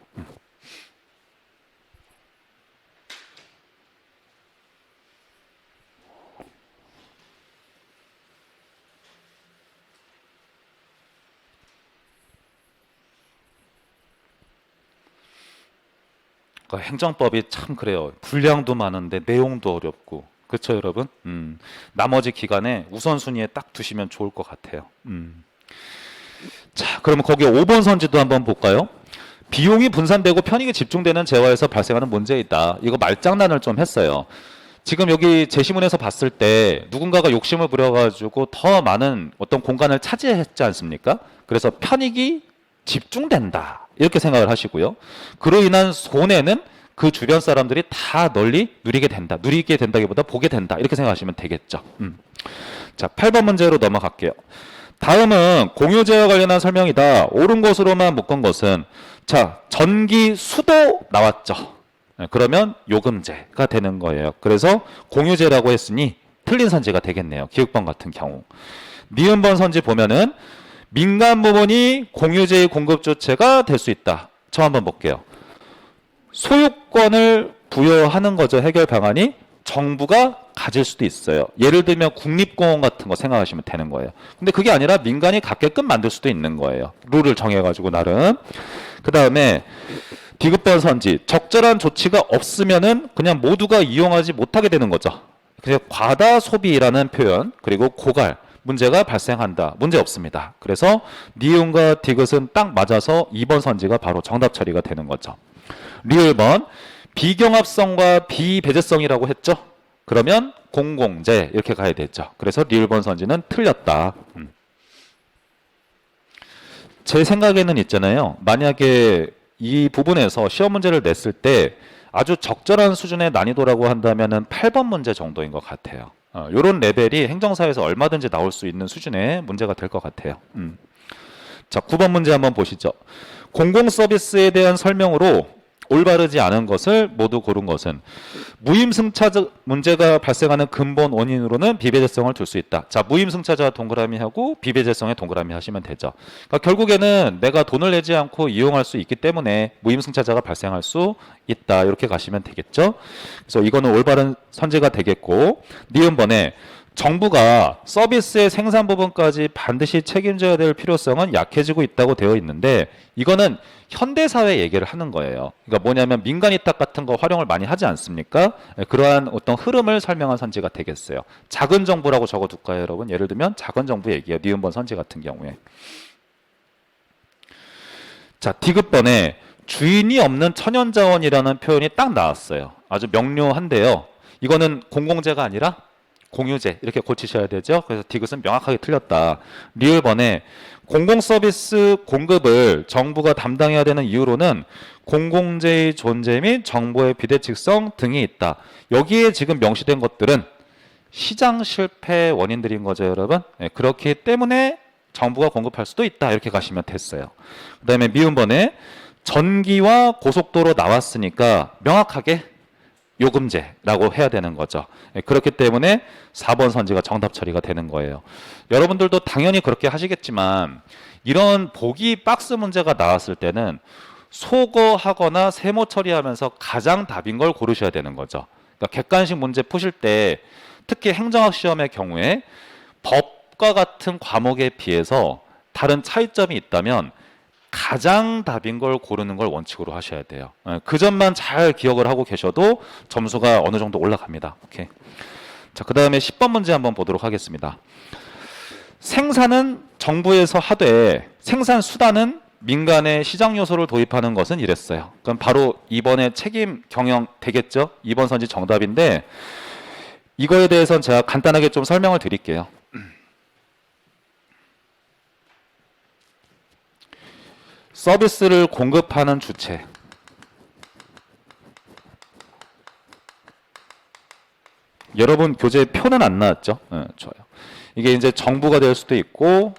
그러니까 행정법이 참 그래요. 분량도 많은데 내용도 어렵고. 그렇죠, 여러분? 나머지 기간에 우선순위에 딱 두시면 좋을 것 같아요. 자, 그러면 거기에 5번 선지도 한번 볼까요? 비용이 분산되고 편익이 집중되는 재화에서 발생하는 문제이다. 이거 말장난을 좀 했어요. 지금 여기 제시문에서 봤을 때 누군가가 욕심을 부려가지고 더 많은 어떤 공간을 차지했지 않습니까? 그래서 편익이 집중된다. 이렇게 생각을 하시고요. 그로 인한 손해는 그 주변 사람들이 다 널리 누리게 된다. 누리게 된다기보다 보게 된다. 이렇게 생각하시면 되겠죠. 자, 8번 문제로 넘어갈게요. 다음은 공유제와 관련한 설명이다. 옳은 것으로만 묶은 것은 자, 전기 수도 나왔죠. 그러면 요금제가 되는 거예요. 그래서 공유제라고 했으니 틀린 선지가 되겠네요. 기획번 같은 경우. 니은번 선지 보면은 민간 부문이 공유제의 공급 주체가 될 수 있다. 저 한번 볼게요. 소유권을 부여하는 거죠. 해결 방안이 정부가 가질 수도 있어요. 예를 들면 국립공원 같은 거 생각하시면 되는 거예요. 근데 그게 아니라 민간이 갖게끔 만들 수도 있는 거예요. 룰을 정해가지고 나름. 그 다음에 디귿번 선지, 적절한 조치가 없으면은 그냥 모두가 이용하지 못하게 되는 거죠. 그래서 과다 소비라는 표현, 그리고 고갈, 문제가 발생한다. 문제 없습니다. 그래서 니은과 디귿은 딱 맞아서 2번 선지가 바로 정답 처리가 되는 거죠. 리을번, 비경합성과 비배제성이라고 했죠. 그러면 공공재 이렇게 가야 되죠. 그래서 리을번 선지는 틀렸다. 제 생각에는 있잖아요. 만약에 이 부분에서 시험 문제를 냈을 때 아주 적절한 수준의 난이도라고 한다면 8번 문제 정도인 것 같아요. 이런 레벨이 행정사에서 얼마든지 나올 수 있는 수준의 문제가 될 것 같아요. 자, 9번 문제 한번 보시죠. 공공서비스에 대한 설명으로 올바르지 않은 것을 모두 고른 것은 무임승차 문제가 발생하는 근본 원인으로는 비배제성을 둘 수 있다. 자, 무임승차자 동그라미 하고 비배제성에 동그라미 하시면 되죠. 그러니까 결국에는 내가 돈을 내지 않고 이용할 수 있기 때문에 무임승차자가 발생할 수 있다. 이렇게 가시면 되겠죠. 그래서 이거는 올바른 선지가 되겠고, 니은번에 정부가 서비스의 생산 부분까지 반드시 책임져야 될 필요성은 약해지고 있다고 되어 있는데 이거는 현대사회 얘기를 하는 거예요. 그러니까 뭐냐면 민간 위탁 같은 거 활용을 많이 하지 않습니까? 그러한 어떤 흐름을 설명한 선지가 되겠어요. 작은 정부라고 적어둘까요, 여러분? 예를 들면 작은 정부 얘기예요. 니은번 선지 같은 경우에. 자, 디귿번에 주인이 없는 천연자원이라는 표현이 딱 나왔어요. 아주 명료한데요. 이거는 공공재가 아니라 공유제 이렇게 고치셔야 되죠. 그래서 디귿은 명확하게 틀렸다. 리을번에 공공서비스 공급을 정부가 담당해야 되는 이유로는 공공재의 존재 및 정보의 비대칭성 등이 있다. 여기에 지금 명시된 것들은 시장 실패 원인들인 거죠, 여러분. 네, 그렇기 때문에 정부가 공급할 수도 있다. 이렇게 가시면 됐어요. 그 다음에 미음번에 전기와 고속도로 나왔으니까 명확하게 요금제라고 해야 되는 거죠. 그렇기 때문에 4번 선지가 정답 처리가 되는 거예요. 여러분들도 당연히 그렇게 하시겠지만 이런 보기 박스 문제가 나왔을 때는 소거하거나 세모 처리하면서 가장 답인 걸 고르셔야 되는 거죠. 그러니까 객관식 문제 푸실 때 특히 행정학 시험의 경우에 법과 같은 과목에 비해서 다른 차이점이 있다면 가장 답인 걸 고르는 걸 원칙으로 하셔야 돼요. 그 점만 잘 기억을 하고 계셔도 점수가 어느 정도 올라갑니다. 오케이. 자, 그 다음에 10번 문제 한번 보도록 하겠습니다. 생산은 정부에서 하되 생산 수단은 민간의 시장 요소를 도입하는 것은 이랬어요. 그럼 바로 2번의 책임 경영 되겠죠? 2번 선지 정답인데 이거에 대해서는 제가 간단하게 좀 설명을 드릴게요. 서비스를 공급하는 주체. 여러분 교재에 표는 안 나왔죠? 네, 좋아요. 이게 이제 정부가 될 수도 있고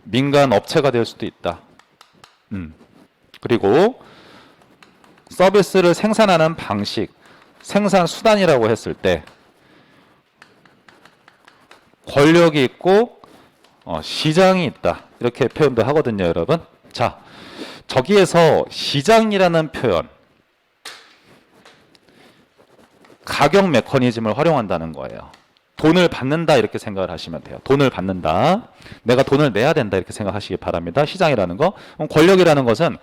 민간 업체가 될 수도 있다. 그리고 서비스를 생산하는 방식, 생산 수단이라고 했을 때 권력이 있고 시장이 있다. 이렇게 표현도 하거든요, 여러분. 자, 저기에서 시장이라는 표현, 가격 메커니즘을 활용한다는 거예요. 돈을 받는다 이렇게 생각을 하시면 돼요. 돈을 받는다. 내가 돈을 내야 된다 이렇게 생각하시기 바랍니다. 시장이라는 거. 권력이라는 것은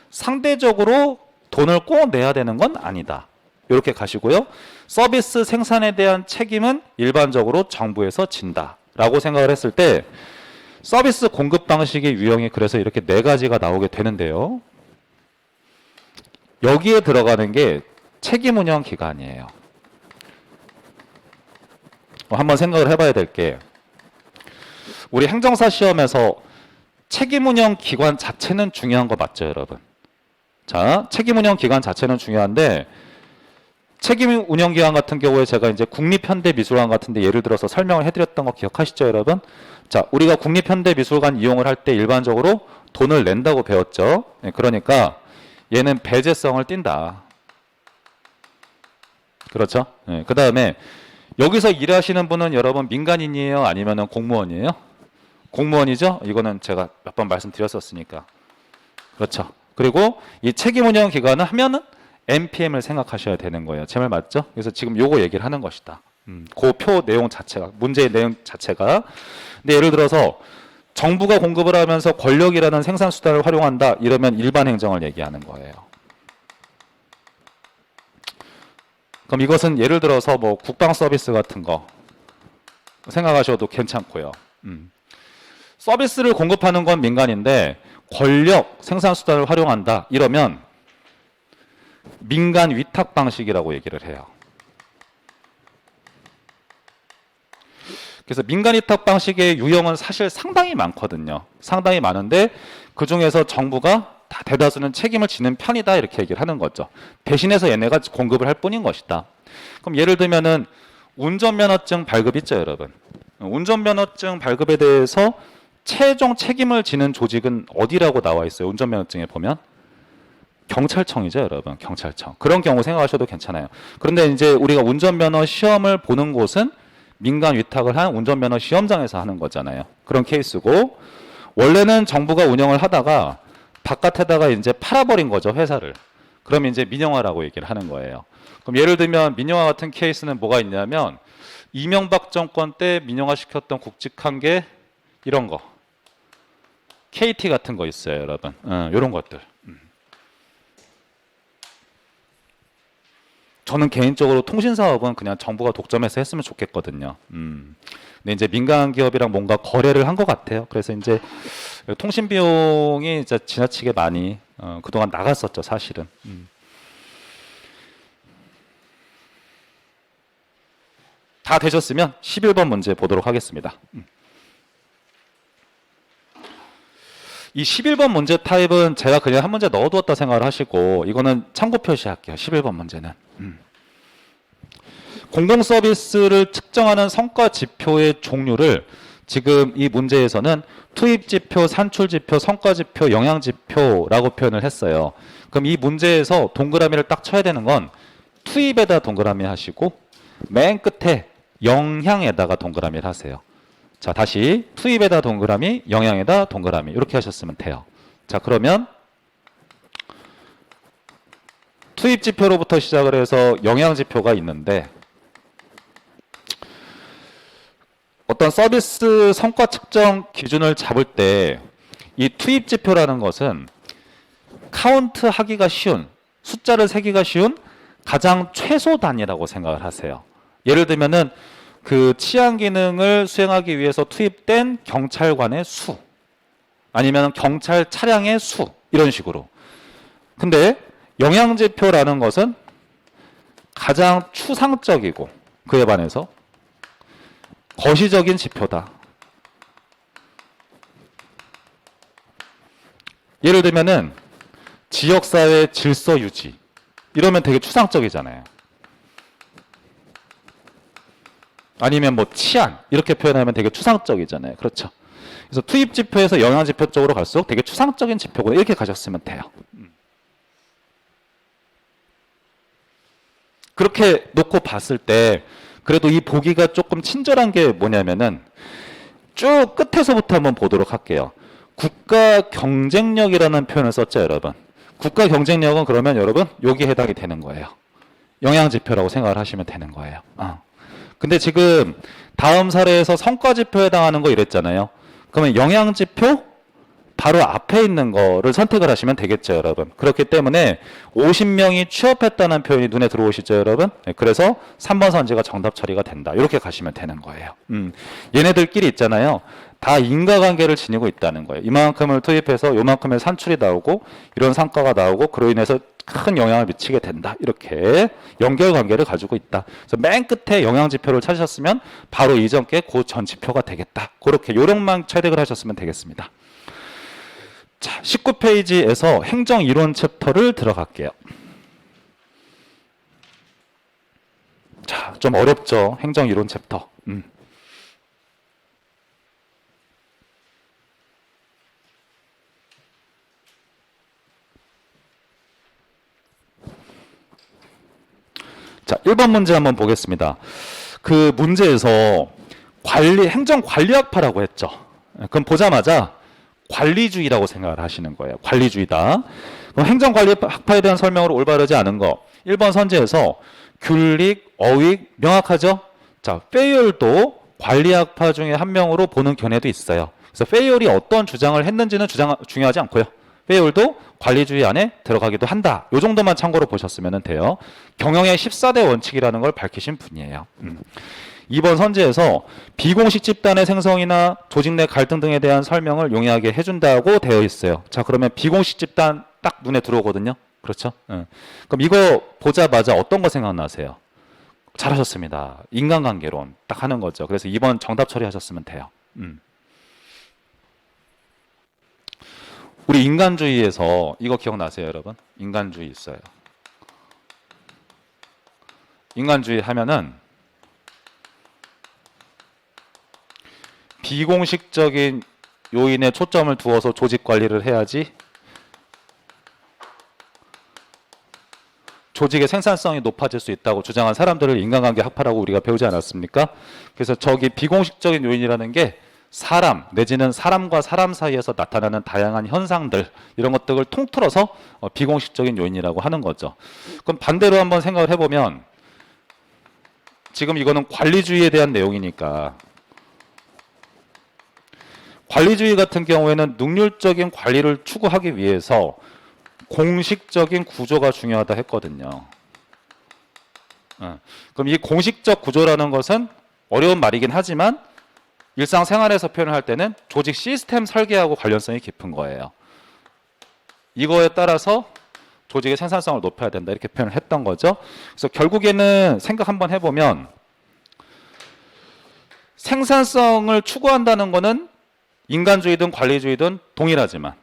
상대적으로 돈을 꼭 내야 되는 건 아니다. 이렇게 가시고요. 서비스 생산에 대한 책임은 일반적으로 정부에서 진다. 라고 생각을 했을 때 서비스 공급 방식의 유형이 그래서 이렇게 4가지가 나오게 되는데요. 여기에 들어가는 게 책임 운영 기관이에요. 한번 생각을 해봐야 될 게 우리 행정사 시험에서 책임 운영 기관 자체는 중요한 거 맞죠, 여러분? 자, 책임 운영 기관 자체는 중요한데 책임 운영 기관 같은 경우에 제가 이제 국립현대미술관 같은데 예를 들어서 설명을 해드렸던 거 기억하시죠, 여러분? 자, 우리가 국립현대미술관 이용을 할 때 일반적으로 돈을 낸다고 배웠죠. 네, 그러니까 얘는 배제성을 띈다. 그렇죠? 네, 그 다음에 여기서 일하시는 분은 여러분 민간인이에요? 아니면 공무원이에요? 공무원이죠? 이거는 제가 몇 번 말씀드렸었으니까. 그렇죠. 그리고 이 책임 운영 기관은 하면은 NPM을 생각하셔야 되는 거예요. 제 말 맞죠? 그래서 지금 요거 얘기를 하는 것이다. 그 표 내용 자체가, 문제의 내용 자체가. 근데 예를 들어서 정부가 공급을 하면서 권력이라는 생산 수단을 활용한다. 이러면 일반 행정을 얘기하는 거예요. 그럼 이것은 예를 들어서 뭐 국방 서비스 같은 거 생각하셔도 괜찮고요. 서비스를 공급하는 건 민간인데 권력 생산 수단을 활용한다. 이러면 민간 위탁 방식이라고 얘기를 해요. 그래서 민간 위탁 방식의 유형은 사실 상당히 많거든요. 상당히 많은데 그 중에서 정부가 다 대다수는 책임을 지는 편이다 이렇게 얘기를 하는 거죠. 대신해서 얘네가 공급을 할 뿐인 것이다. 그럼 예를 들면은 운전면허증 발급 있죠, 여러분. 운전면허증 발급에 대해서 최종 책임을 지는 조직은 어디라고 나와 있어요? 운전면허증에 보면 경찰청이죠, 여러분. 경찰청. 그런 경우 생각하셔도 괜찮아요. 그런데 이제 우리가 운전면허 시험을 보는 곳은 민간 위탁을 한 운전면허 시험장에서 하는 거잖아요. 그런 케이스고 원래는 정부가 운영을 하다가 바깥에다가 이제 팔아버린 거죠, 회사를. 그럼 이제 민영화라고 얘기를 하는 거예요. 그럼 예를 들면 민영화 같은 케이스는 뭐가 있냐면 이명박 정권 때 민영화 시켰던 굵직한 게 이런 거. KT 같은 거 있어요, 여러분. 이런 것들. 저는 개인적으로 통신사업은 그냥 정부가 독점해서 했으면 좋겠거든요. 근데 이제 민간 기업이랑 뭔가 거래를 한 것 같아요. 그래서 이제 통신 비용이 이제 지나치게 많이 그동안 나갔었죠, 사실은. 다 되셨으면 11번 문제 보도록 하겠습니다. 이 11번 문제 타입은 제가 그냥 한 문제 넣어두었다 생각을 하시고 이거는 참고 표시할게요. 11번 문제는. 공공서비스를 측정하는 성과 지표의 종류를 지금 이 문제에서는 투입지표, 산출지표, 성과지표, 영향지표라고 표현을 했어요. 그럼 이 문제에서 동그라미를 딱 쳐야 되는 건 투입에다 동그라미 하시고 맨 끝에 영향에다가 동그라미를 하세요. 자, 다시 투입에다 동그라미, 영향에다 동그라미 이렇게 하셨으면 돼요. 자, 그러면 투입지표로부터 시작을 해서 영향지표가 있는데 어떤 서비스 성과 측정 기준을 잡을 때 이 투입지표라는 것은 카운트 하기가 쉬운, 숫자를 세기가 쉬운 가장 최소 단위라고 생각을 하세요. 예를 들면은 그 치안 기능을 수행하기 위해서 투입된 경찰관의 수, 아니면 경찰 차량의 수, 이런 식으로. 근데 영양지표라는 것은 가장 추상적이고 그에 반해서 거시적인 지표다. 예를 들면은 지역사회 질서 유지, 이러면 되게 추상적이잖아요. 아니면 뭐 치안, 이렇게 표현하면 되게 추상적이잖아요. 그렇죠. 그래서 투입 지표에서 영양 지표 쪽으로 갈수록 되게 추상적인 지표구나, 이렇게 가셨으면 돼요. 그렇게 놓고 봤을 때 그래도 이 보기가 조금 친절한 게 뭐냐면은 쭉 끝에서부터 한번 보도록 할게요. 국가 경쟁력이라는 표현을 썼죠, 여러분. 국가 경쟁력은 그러면 여러분 여기에 해당이 되는 거예요. 영양 지표라고 생각을 하시면 되는 거예요. 근데 지금 다음 사례에서 성과 지표에 해당하는 거 이랬잖아요. 그러면 영양 지표 바로 앞에 있는 거를 선택을 하시면 되겠죠, 여러분. 그렇기 때문에 50명이 취업했다는 표현이 눈에 들어오시죠, 여러분. 네, 그래서 3번 선지가 정답 처리가 된다, 이렇게 가시면 되는 거예요. 얘네들끼리 있잖아요. 다 인과관계를 지니고 있다는 거예요. 이만큼을 투입해서 요만큼의 산출이 나오고 이런 성과가 나오고 그로 인해서 큰 영향을 미치게 된다, 이렇게 연결관계를 가지고 있다. 그래서 맨 끝에 영양지표를 찾으셨으면 바로 이전 게 그 전 지표가 되겠다, 그렇게 요령만 체득을 하셨으면 되겠습니다. 자, 19페이지에서 행정이론 챕터를 들어갈게요. 자, 좀 어렵죠, 행정이론 챕터. 자, 1번 문제 한번 보겠습니다. 그 문제에서 행정관리학파라고 했죠. 그럼 보자마자 관리주의라고 생각을 하시는 거예요. 관리주의다. 그럼 행정관리학파에 대한 설명으로 올바르지 않은 거. 1번 선지에서 균릭, 어익, 명확하죠? 자, 페이얼도 관리학파 중에 한 명으로 보는 견해도 있어요. 그래서 페이얼이 어떤 주장을 했는지는 중요하지 않고요. 페이얼도 관리주의 안에 들어가기도 한다. 이 정도만 참고로 보셨으면 돼요. 경영의 14대 원칙이라는 걸 밝히신 분이에요. 2번 선지에서 비공식 집단의 생성이나 조직 내 갈등 등에 대한 설명을 용이하게 해준다고 되어 있어요. 자, 그러면 비공식 집단 딱 눈에 들어오거든요. 그렇죠? 그럼 이거 보자마자 어떤 거 생각나세요? 잘하셨습니다. 인간관계론 딱 하는 거죠. 그래서 2번 정답 처리하셨으면 돼요. 우리 인간주의에서 이거 기억나세요, 여러분? 인간주의 있어요. 인간주의 하면은 비공식적인 요인에 초점을 두어서 조직 관리를 해야지 조직의 생산성이 높아질 수 있다고 주장한 사람들을 인간관계 학파라고 우리가 배우지 않았습니까? 그래서 저기 비공식적인 요인이라는 게 사람 내지는 사람과 사람 사이에서 나타나는 다양한 현상들, 이런 것들을 통틀어서 비공식적인 요인이라고 하는 거죠. 그럼 반대로 한번 생각을 해보면 지금 이거는 관리주의에 대한 내용이니까 관리주의 같은 경우에는 능률적인 관리를 추구하기 위해서 공식적인 구조가 중요하다 했거든요. 그럼 이 공식적 구조라는 것은 어려운 말이긴 하지만 일상생활에서 표현을 할 때는 조직 시스템 설계하고 관련성이 깊은 거예요. 이거에 따라서 조직의 생산성을 높여야 된다, 이렇게 표현을 했던 거죠. 그래서 결국에는 생각 한번 해보면 생산성을 추구한다는 거는 인간주의든 관리주의든 동일하지만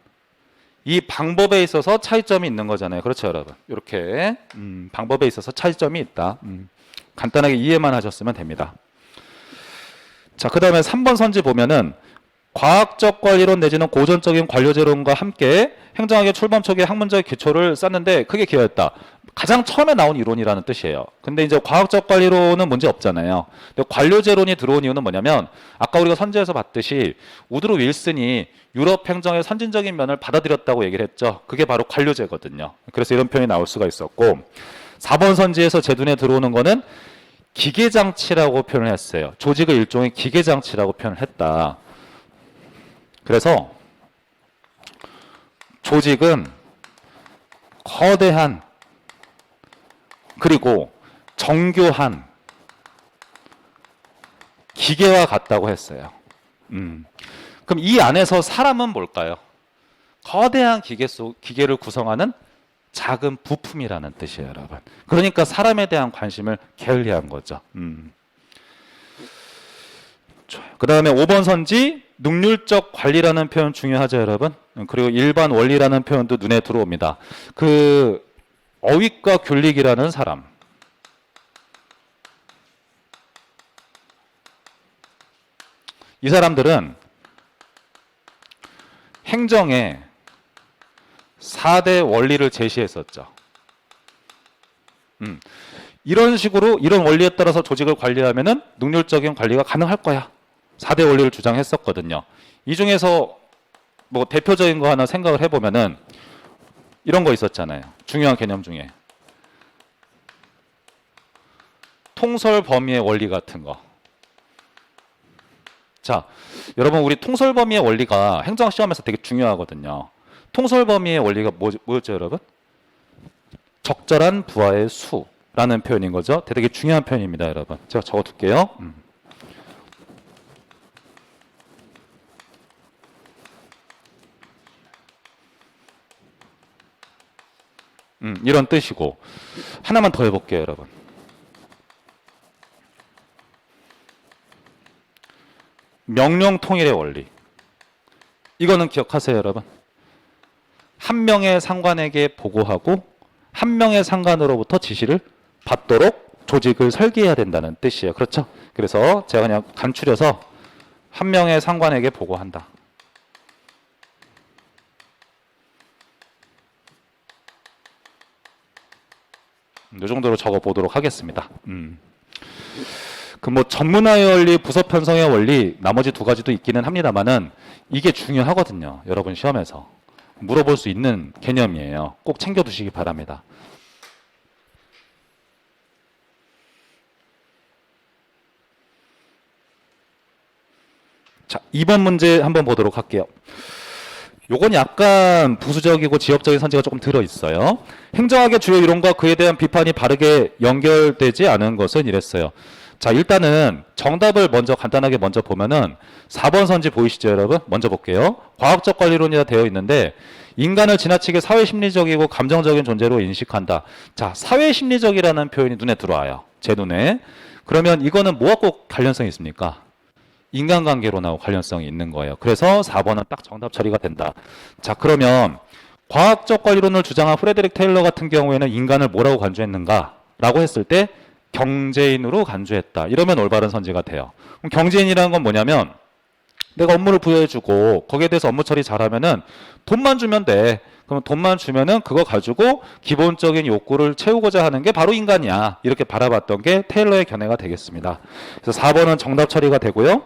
이 방법에 있어서 차이점이 있는 거잖아요. 그렇죠, 여러분? 이렇게 방법에 있어서 차이점이 있다. 간단하게 이해만 하셨으면 됩니다. 자, 그 다음에 3번 선지 보면은 과학적 관리론 내지는 고전적인 관료제론과 함께 행정학의 출범 초기의 학문적 기초를 쌓는데 크게 기여했다. 가장 처음에 나온 이론이라는 뜻이에요. 근데 이제 과학적 관리론은 문제 없잖아요. 근데 관료제론이 들어온 이유는 뭐냐면 아까 우리가 선지에서 봤듯이 우드로 윌슨이 유럽 행정의 선진적인 면을 받아들였다고 얘기를 했죠. 그게 바로 관료제거든요. 그래서 이런 표현이 나올 수가 있었고, 4번 선지에서 제 눈에 들어오는 거는 기계장치라고 표현을 했어요. 조직의 일종의 기계장치라고 표현을 했다. 그래서 조직은 거대한 그리고 정교한 기계와 같다고 했어요. 그럼 이 안에서 사람은 뭘까요? 거대한 기계를 구성하는 작은 부품이라는 뜻이에요, 여러분. 그러니까 사람에 대한 관심을 게을리한 거죠. 좋아요. 그 다음에 5번 선지, 능률적 관리라는 표현 중요하죠, 여러분. 그리고 일반 원리라는 표현도 눈에 들어옵니다. 그 어휘과 귤릭이라는 사람. 이 사람들은 행정에 4대 원리를 제시했었죠. 이런 식으로 이런 원리에 따라서 조직을 관리하면은 능률적인 관리가 가능할 거야. 4대 원리를 주장했었거든요. 이 중에서 뭐 대표적인 거 하나 생각을 해보면은 이런 거 있었잖아요. 중요한 개념 중에 통설 범위의 원리 같은 거. 자, 여러분 우리 통설 범위의 원리가 행정 시험에서 되게 중요하거든요. 통설 범위의 원리가 뭐였죠, 여러분? 적절한 부하의 수라는 표현인 거죠. 되게 중요한 표현입니다, 여러분. 제가 적어둘게요. 이런 뜻이고 하나만 더 해볼게요, 여러분. 명령 통일의 원리. 이거는 기억하세요, 여러분. 한 명의 상관에게 보고하고 한 명의 상관으로부터 지시를 받도록 조직을 설계해야 된다는 뜻이에요. 그렇죠? 그래서 제가 그냥 간추려서 한 명의 상관에게 보고한다. 이 정도로 적어 보도록 하겠습니다. 그 뭐 전문화의 원리, 부서 편성의 원리, 나머지 두 가지도 있기는 합니다만은 이게 중요하거든요. 여러분 시험에서 물어볼 수 있는 개념이에요. 꼭 챙겨두시기 바랍니다. 자, 2번 문제 한번 보도록 할게요. 요건 약간 부수적이고 지역적인 선지가 조금 들어있어요. 행정학의 주요 이론과 그에 대한 비판이 바르게 연결되지 않은 것은 이랬어요. 자, 일단은 정답을 간단하게 먼저 보면은 4번 선지 보이시죠, 여러분? 먼저 볼게요. 과학적 관리론이라 되어 있는데 인간을 지나치게 사회심리적이고 감정적인 존재로 인식한다. 자, 사회심리적이라는 표현이 눈에 들어와요. 제 눈에. 그러면 이거는 뭐하고 관련성이 있습니까? 인간관계론하고 관련성이 있는 거예요. 그래서 4번은 딱 정답 처리가 된다. 자, 그러면 과학적 관리론을 주장한 프레데릭 테일러 같은 경우에는 인간을 뭐라고 간주했는가? 라고 했을 때 경제인으로 간주했다. 이러면 올바른 선지가 돼요. 그럼 경제인이라는 건 뭐냐면 내가 업무를 부여해주고 거기에 대해서 업무 처리 잘하면은 돈만 주면 돼. 그럼 돈만 주면은 그거 가지고 기본적인 욕구를 채우고자 하는 게 바로 인간이야. 이렇게 바라봤던 게 테일러의 견해가 되겠습니다. 그래서 4번은 정답 처리가 되고요.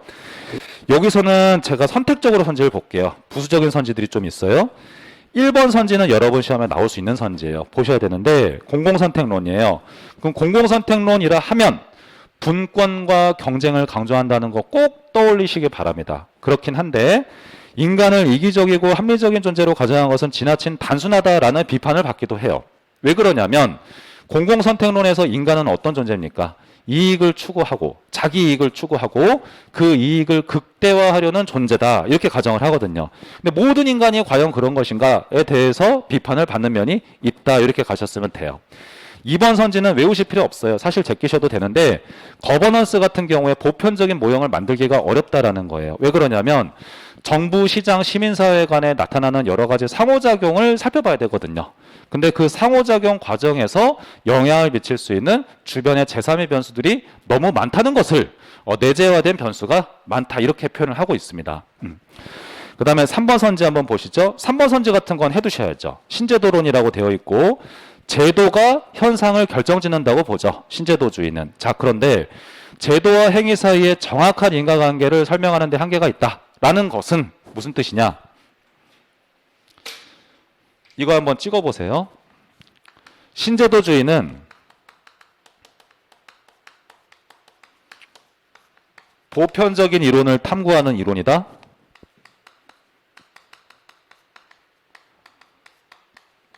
여기서는 제가 선택적으로 선지를 볼게요. 부수적인 선지들이 좀 있어요. 1번 선지는 여러분 시험에 나올 수 있는 선지예요. 보셔야 되는데 공공선택론이에요. 그럼 공공선택론이라 하면 분권과 경쟁을 강조한다는 거 꼭 떠올리시기 바랍니다. 그렇긴 한데 인간을 이기적이고 합리적인 존재로 가정한 것은 지나친 단순하다라는 비판을 받기도 해요. 왜 그러냐면 공공선택론에서 인간은 어떤 존재입니까? 이익을 추구하고 자기 이익을 추구하고 그 이익을 극대화하려는 존재다 이렇게 가정을 하거든요. 근데 모든 인간이 과연 그런 것인가에 대해서 비판을 받는 면이 있다 이렇게 가셨으면 돼요. 2번 선지는 외우실 필요 없어요. 사실 제끼셔도 되는데 거버넌스 같은 경우에 보편적인 모형을 만들기가 어렵다라는 거예요. 왜 그러냐면 정부, 시장, 시민사회 간에 나타나는 여러 가지 상호작용을 살펴봐야 되거든요. 근데 그 상호작용 과정에서 영향을 미칠 수 있는 주변의 제3의 변수들이 너무 많다는 것을 내재화된 변수가 많다 이렇게 표현을 하고 있습니다. 그 다음에 3번 선지 한번 보시죠. 3번 선지 같은 건 해두셔야죠. 신제도론이라고 되어 있고 제도가 현상을 결정짓는다고 보죠. 신제도주의는. 자, 그런데 제도와 행위 사이에 정확한 인과관계를 설명하는 데 한계가 있다라는 것은 무슨 뜻이냐? 이거 한번 찍어보세요. 신제도주의는 보편적인 이론을 탐구하는 이론이다.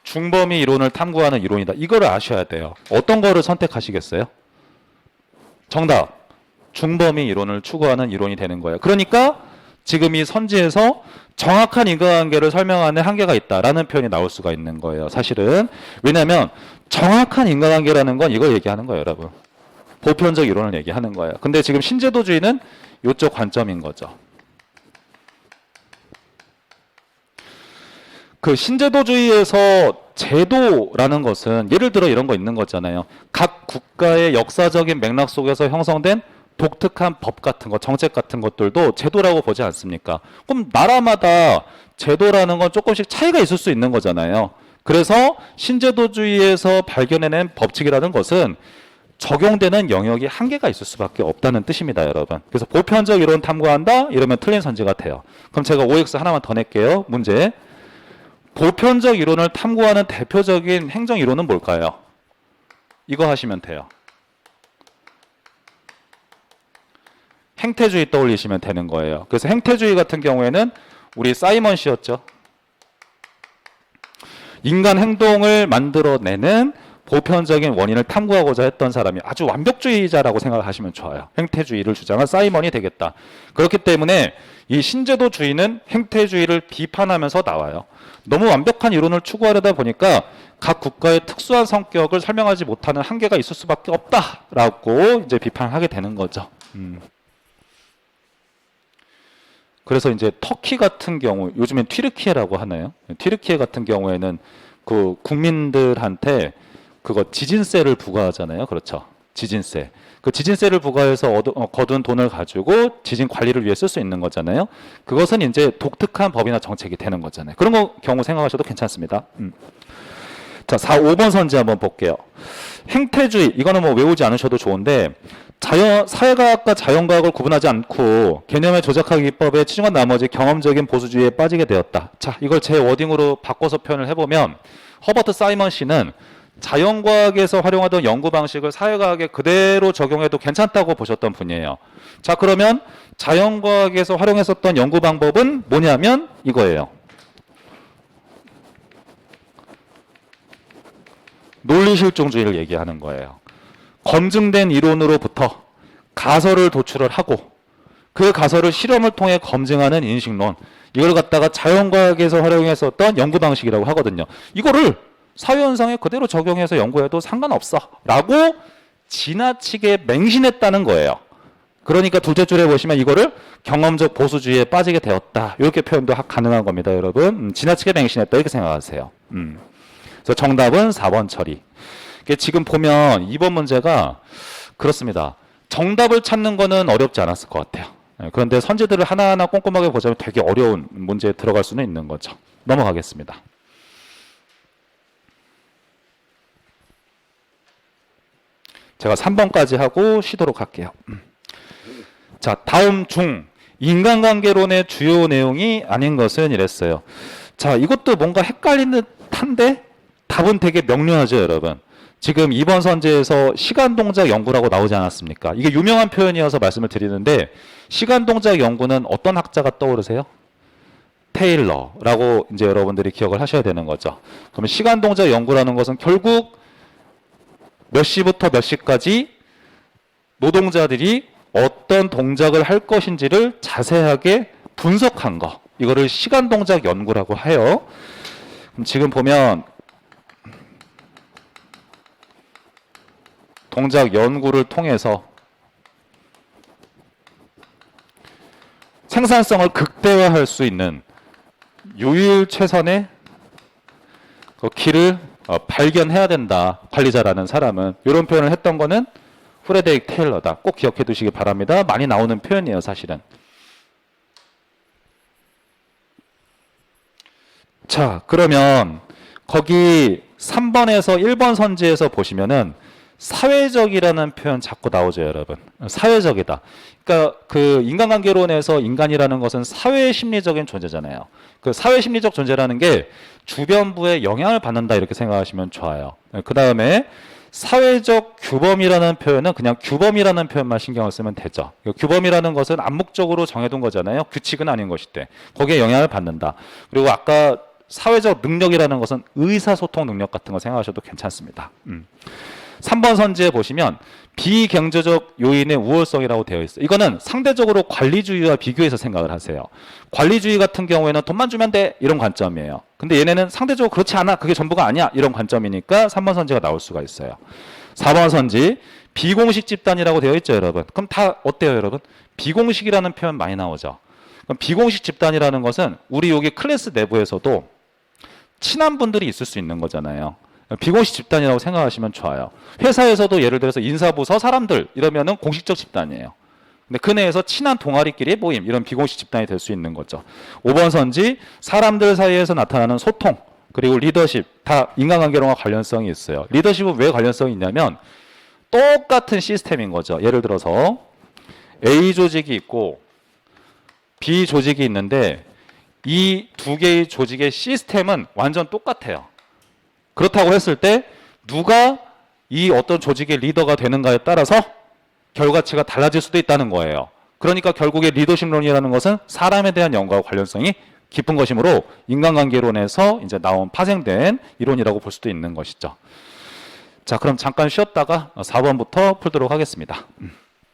중범위 이론을 탐구하는 이론이다. 이거를 아셔야 돼요. 어떤 거를 선택하시겠어요? 정답. 중범위 이론을 추구하는 이론이 되는 거예요. 그러니까 지금 이 선지에서 정확한 인과관계를 설명하는 한계가 있다라는 표현이 나올 수가 있는 거예요. 사실은. 왜냐하면 정확한 인과관계라는 건 이걸 얘기하는 거예요, 여러분. 보편적 이론을 얘기하는 거예요. 근데 지금 신제도주의는 이쪽 관점인 거죠. 그 신제도주의에서 제도라는 것은 예를 들어 이런 거 있는 거잖아요. 각 국가의 역사적인 맥락 속에서 형성된 독특한 법 같은 거, 정책 같은 것들도 제도라고 보지 않습니까? 그럼 나라마다 제도라는 건 조금씩 차이가 있을 수 있는 거잖아요. 그래서 신제도주의에서 발견해낸 법칙이라는 것은 적용되는 영역이 한계가 있을 수밖에 없다는 뜻입니다, 여러분. 그래서 보편적 이론 탐구한다? 이러면 틀린 선지가 돼요. 그럼 제가 OX 하나만 더 낼게요. 문제. 보편적 이론을 탐구하는 대표적인 행정 이론은 뭘까요? 이거 하시면 돼요. 행태주의 떠올리시면 되는 거예요. 그래서 행태주의 같은 경우에는 우리 사이먼 씨였죠. 인간 행동을 만들어내는 보편적인 원인을 탐구하고자 했던 사람이 아주 완벽주의자라고 생각을 하시면 좋아요. 행태주의를 주장한 사이먼이 되겠다. 그렇기 때문에 이 신제도주의는 행태주의를 비판하면서 나와요. 너무 완벽한 이론을 추구하려다 보니까 각 국가의 특수한 성격을 설명하지 못하는 한계가 있을 수밖에 없다라고 이제 비판하게 되는 거죠. 그래서 이제 터키 같은 경우, 요즘엔 튀르키예라고 하나요? 튀르키예 같은 경우에는 그 국민들한테 그거 지진세를 부과하잖아요. 그렇죠. 지진세. 그 지진세를 부과해서 거둔 돈을 가지고 지진 관리를 위해 쓸 수 있는 거잖아요. 그것은 이제 독특한 법이나 정책이 되는 거잖아요. 그런 거 경우 생각하셔도 괜찮습니다. 자, 5번 선지 한번 볼게요. 행태주의, 이거는 뭐 외우지 않으셔도 좋은데 사회과학과 자연과학을 구분하지 않고 개념의 조작학 기법에 치중한 나머지 경험적인 보수주의에 빠지게 되었다. 자, 이걸 제 워딩으로 바꿔서 표현을 해보면 허버트 사이먼 씨는 자연과학에서 활용하던 연구 방식을 사회과학에 그대로 적용해도 괜찮다고 보셨던 분이에요. 자, 그러면 자연과학에서 활용했었던 연구 방법은 뭐냐면 이거예요. 논리실종주의를 얘기하는 거예요. 검증된 이론으로부터 가설을 도출을 하고 그 가설을 실험을 통해 검증하는 인식론, 이걸 갖다가 자연과학에서 활용했었던 연구 방식이라고 하거든요. 이거를 사회현상에 그대로 적용해서 연구해도 상관없어 라고 지나치게 맹신했다는 거예요. 그러니까 둘째 줄에 보시면 이거를 경험적 보수주의에 빠지게 되었다, 이렇게 표현도 가능한 겁니다, 여러분. 지나치게 맹신했다 이렇게 생각하세요. 그래서 정답은 4번 처리. 지금 보면 2번 문제가 그렇습니다. 정답을 찾는 거는 어렵지 않았을 것 같아요. 그런데 선지들을 하나하나 꼼꼼하게 보자면 되게 어려운 문제에 들어갈 수는 있는 거죠. 넘어가겠습니다. 제가 3번까지 하고 쉬도록 할게요. 자, 다음 중 인간관계론의 주요 내용이 아닌 것은 이랬어요. 자, 이것도 뭔가 헷갈리는 듯한데 답은 되게 명료하죠, 여러분. 지금 2번 선지에서 시간동작 연구라고 나오지 않았습니까? 이게 유명한 표현이어서 말씀을 드리는데 시간동작 연구는 어떤 학자가 떠오르세요? 테일러라고 이제 여러분들이 기억을 하셔야 되는 거죠. 그러면 시간동작 연구라는 것은 결국 몇 시부터 몇 시까지 노동자들이 어떤 동작을 할 것인지를 자세하게 분석한 거, 이거를 시간동작 연구라고 해요. 그럼 지금 보면 동작 연구를 통해서 생산성을 극대화할 수 있는 유일 최선의 그 길을 발견해야 된다, 관리자라는 사람은. 이런 표현을 했던 거는 프레데릭 테일러다. 꼭 기억해 두시기 바랍니다. 많이 나오는 표현이에요, 사실은. 자, 그러면 거기 3번에서 1번 선지에서 보시면은 사회적이라는 표현 자꾸 나오죠, 여러분. 사회적이다. 그러니까 그 인간관계론에서 인간이라는 것은 사회심리적인 존재잖아요. 그 사회심리적 존재라는 게 주변부에 영향을 받는다, 이렇게 생각하시면 좋아요. 그 다음에 사회적 규범이라는 표현은 그냥 규범이라는 표현만 신경을 쓰면 되죠. 규범이라는 것은 암묵적으로 정해둔 거잖아요. 규칙은 아닌 것인데 거기에 영향을 받는다. 그리고 아까 사회적 능력이라는 것은 의사소통 능력 같은 거 생각하셔도 괜찮습니다. 3번 선지에 보시면 비경제적 요인의 우월성이라고 되어 있어요. 이거는 상대적으로 관리주의와 비교해서 생각을 하세요. 관리주의 같은 경우에는 돈만 주면 돼 이런 관점이에요. 근데 얘네는 상대적으로 그렇지 않아, 그게 전부가 아니야 이런 관점이니까 3번 선지가 나올 수가 있어요. 4번 선지 비공식 집단이라고 되어 있죠, 여러분. 그럼 다 어때요, 여러분? 비공식이라는 표현 많이 나오죠. 그럼 비공식 집단이라는 것은 우리 여기 클래스 내부에서도 친한 분들이 있을 수 있는 거잖아요. 비공식 집단이라고 생각하시면 좋아요. 회사에서도 예를 들어서 인사부서 사람들 이러면은 공식적 집단이에요. 근데 그 내에서 친한 동아리끼리 모임, 이런 비공식 집단이 될 수 있는 거죠. 5번 선지 사람들 사이에서 나타나는 소통 그리고 리더십, 다 인간관계론과 관련성이 있어요. 리더십은 왜 관련성이 있냐면 똑같은 시스템인 거죠. 예를 들어서 A 조직이 있고 B 조직이 있는데 이 두 개의 조직의 시스템은 완전 똑같아요. 그렇다고 했을 때 누가 이 어떤 조직의 리더가 되는가에 따라서 결과치가 달라질 수도 있다는 거예요. 그러니까 결국에 리더십론이라는 것은 사람에 대한 연구와 관련성이 깊은 것이므로 인간관계론에서 이제 나온 파생된 이론이라고 볼 수도 있는 것이죠. 자, 그럼 잠깐 쉬었다가 4번부터 풀도록 하겠습니다.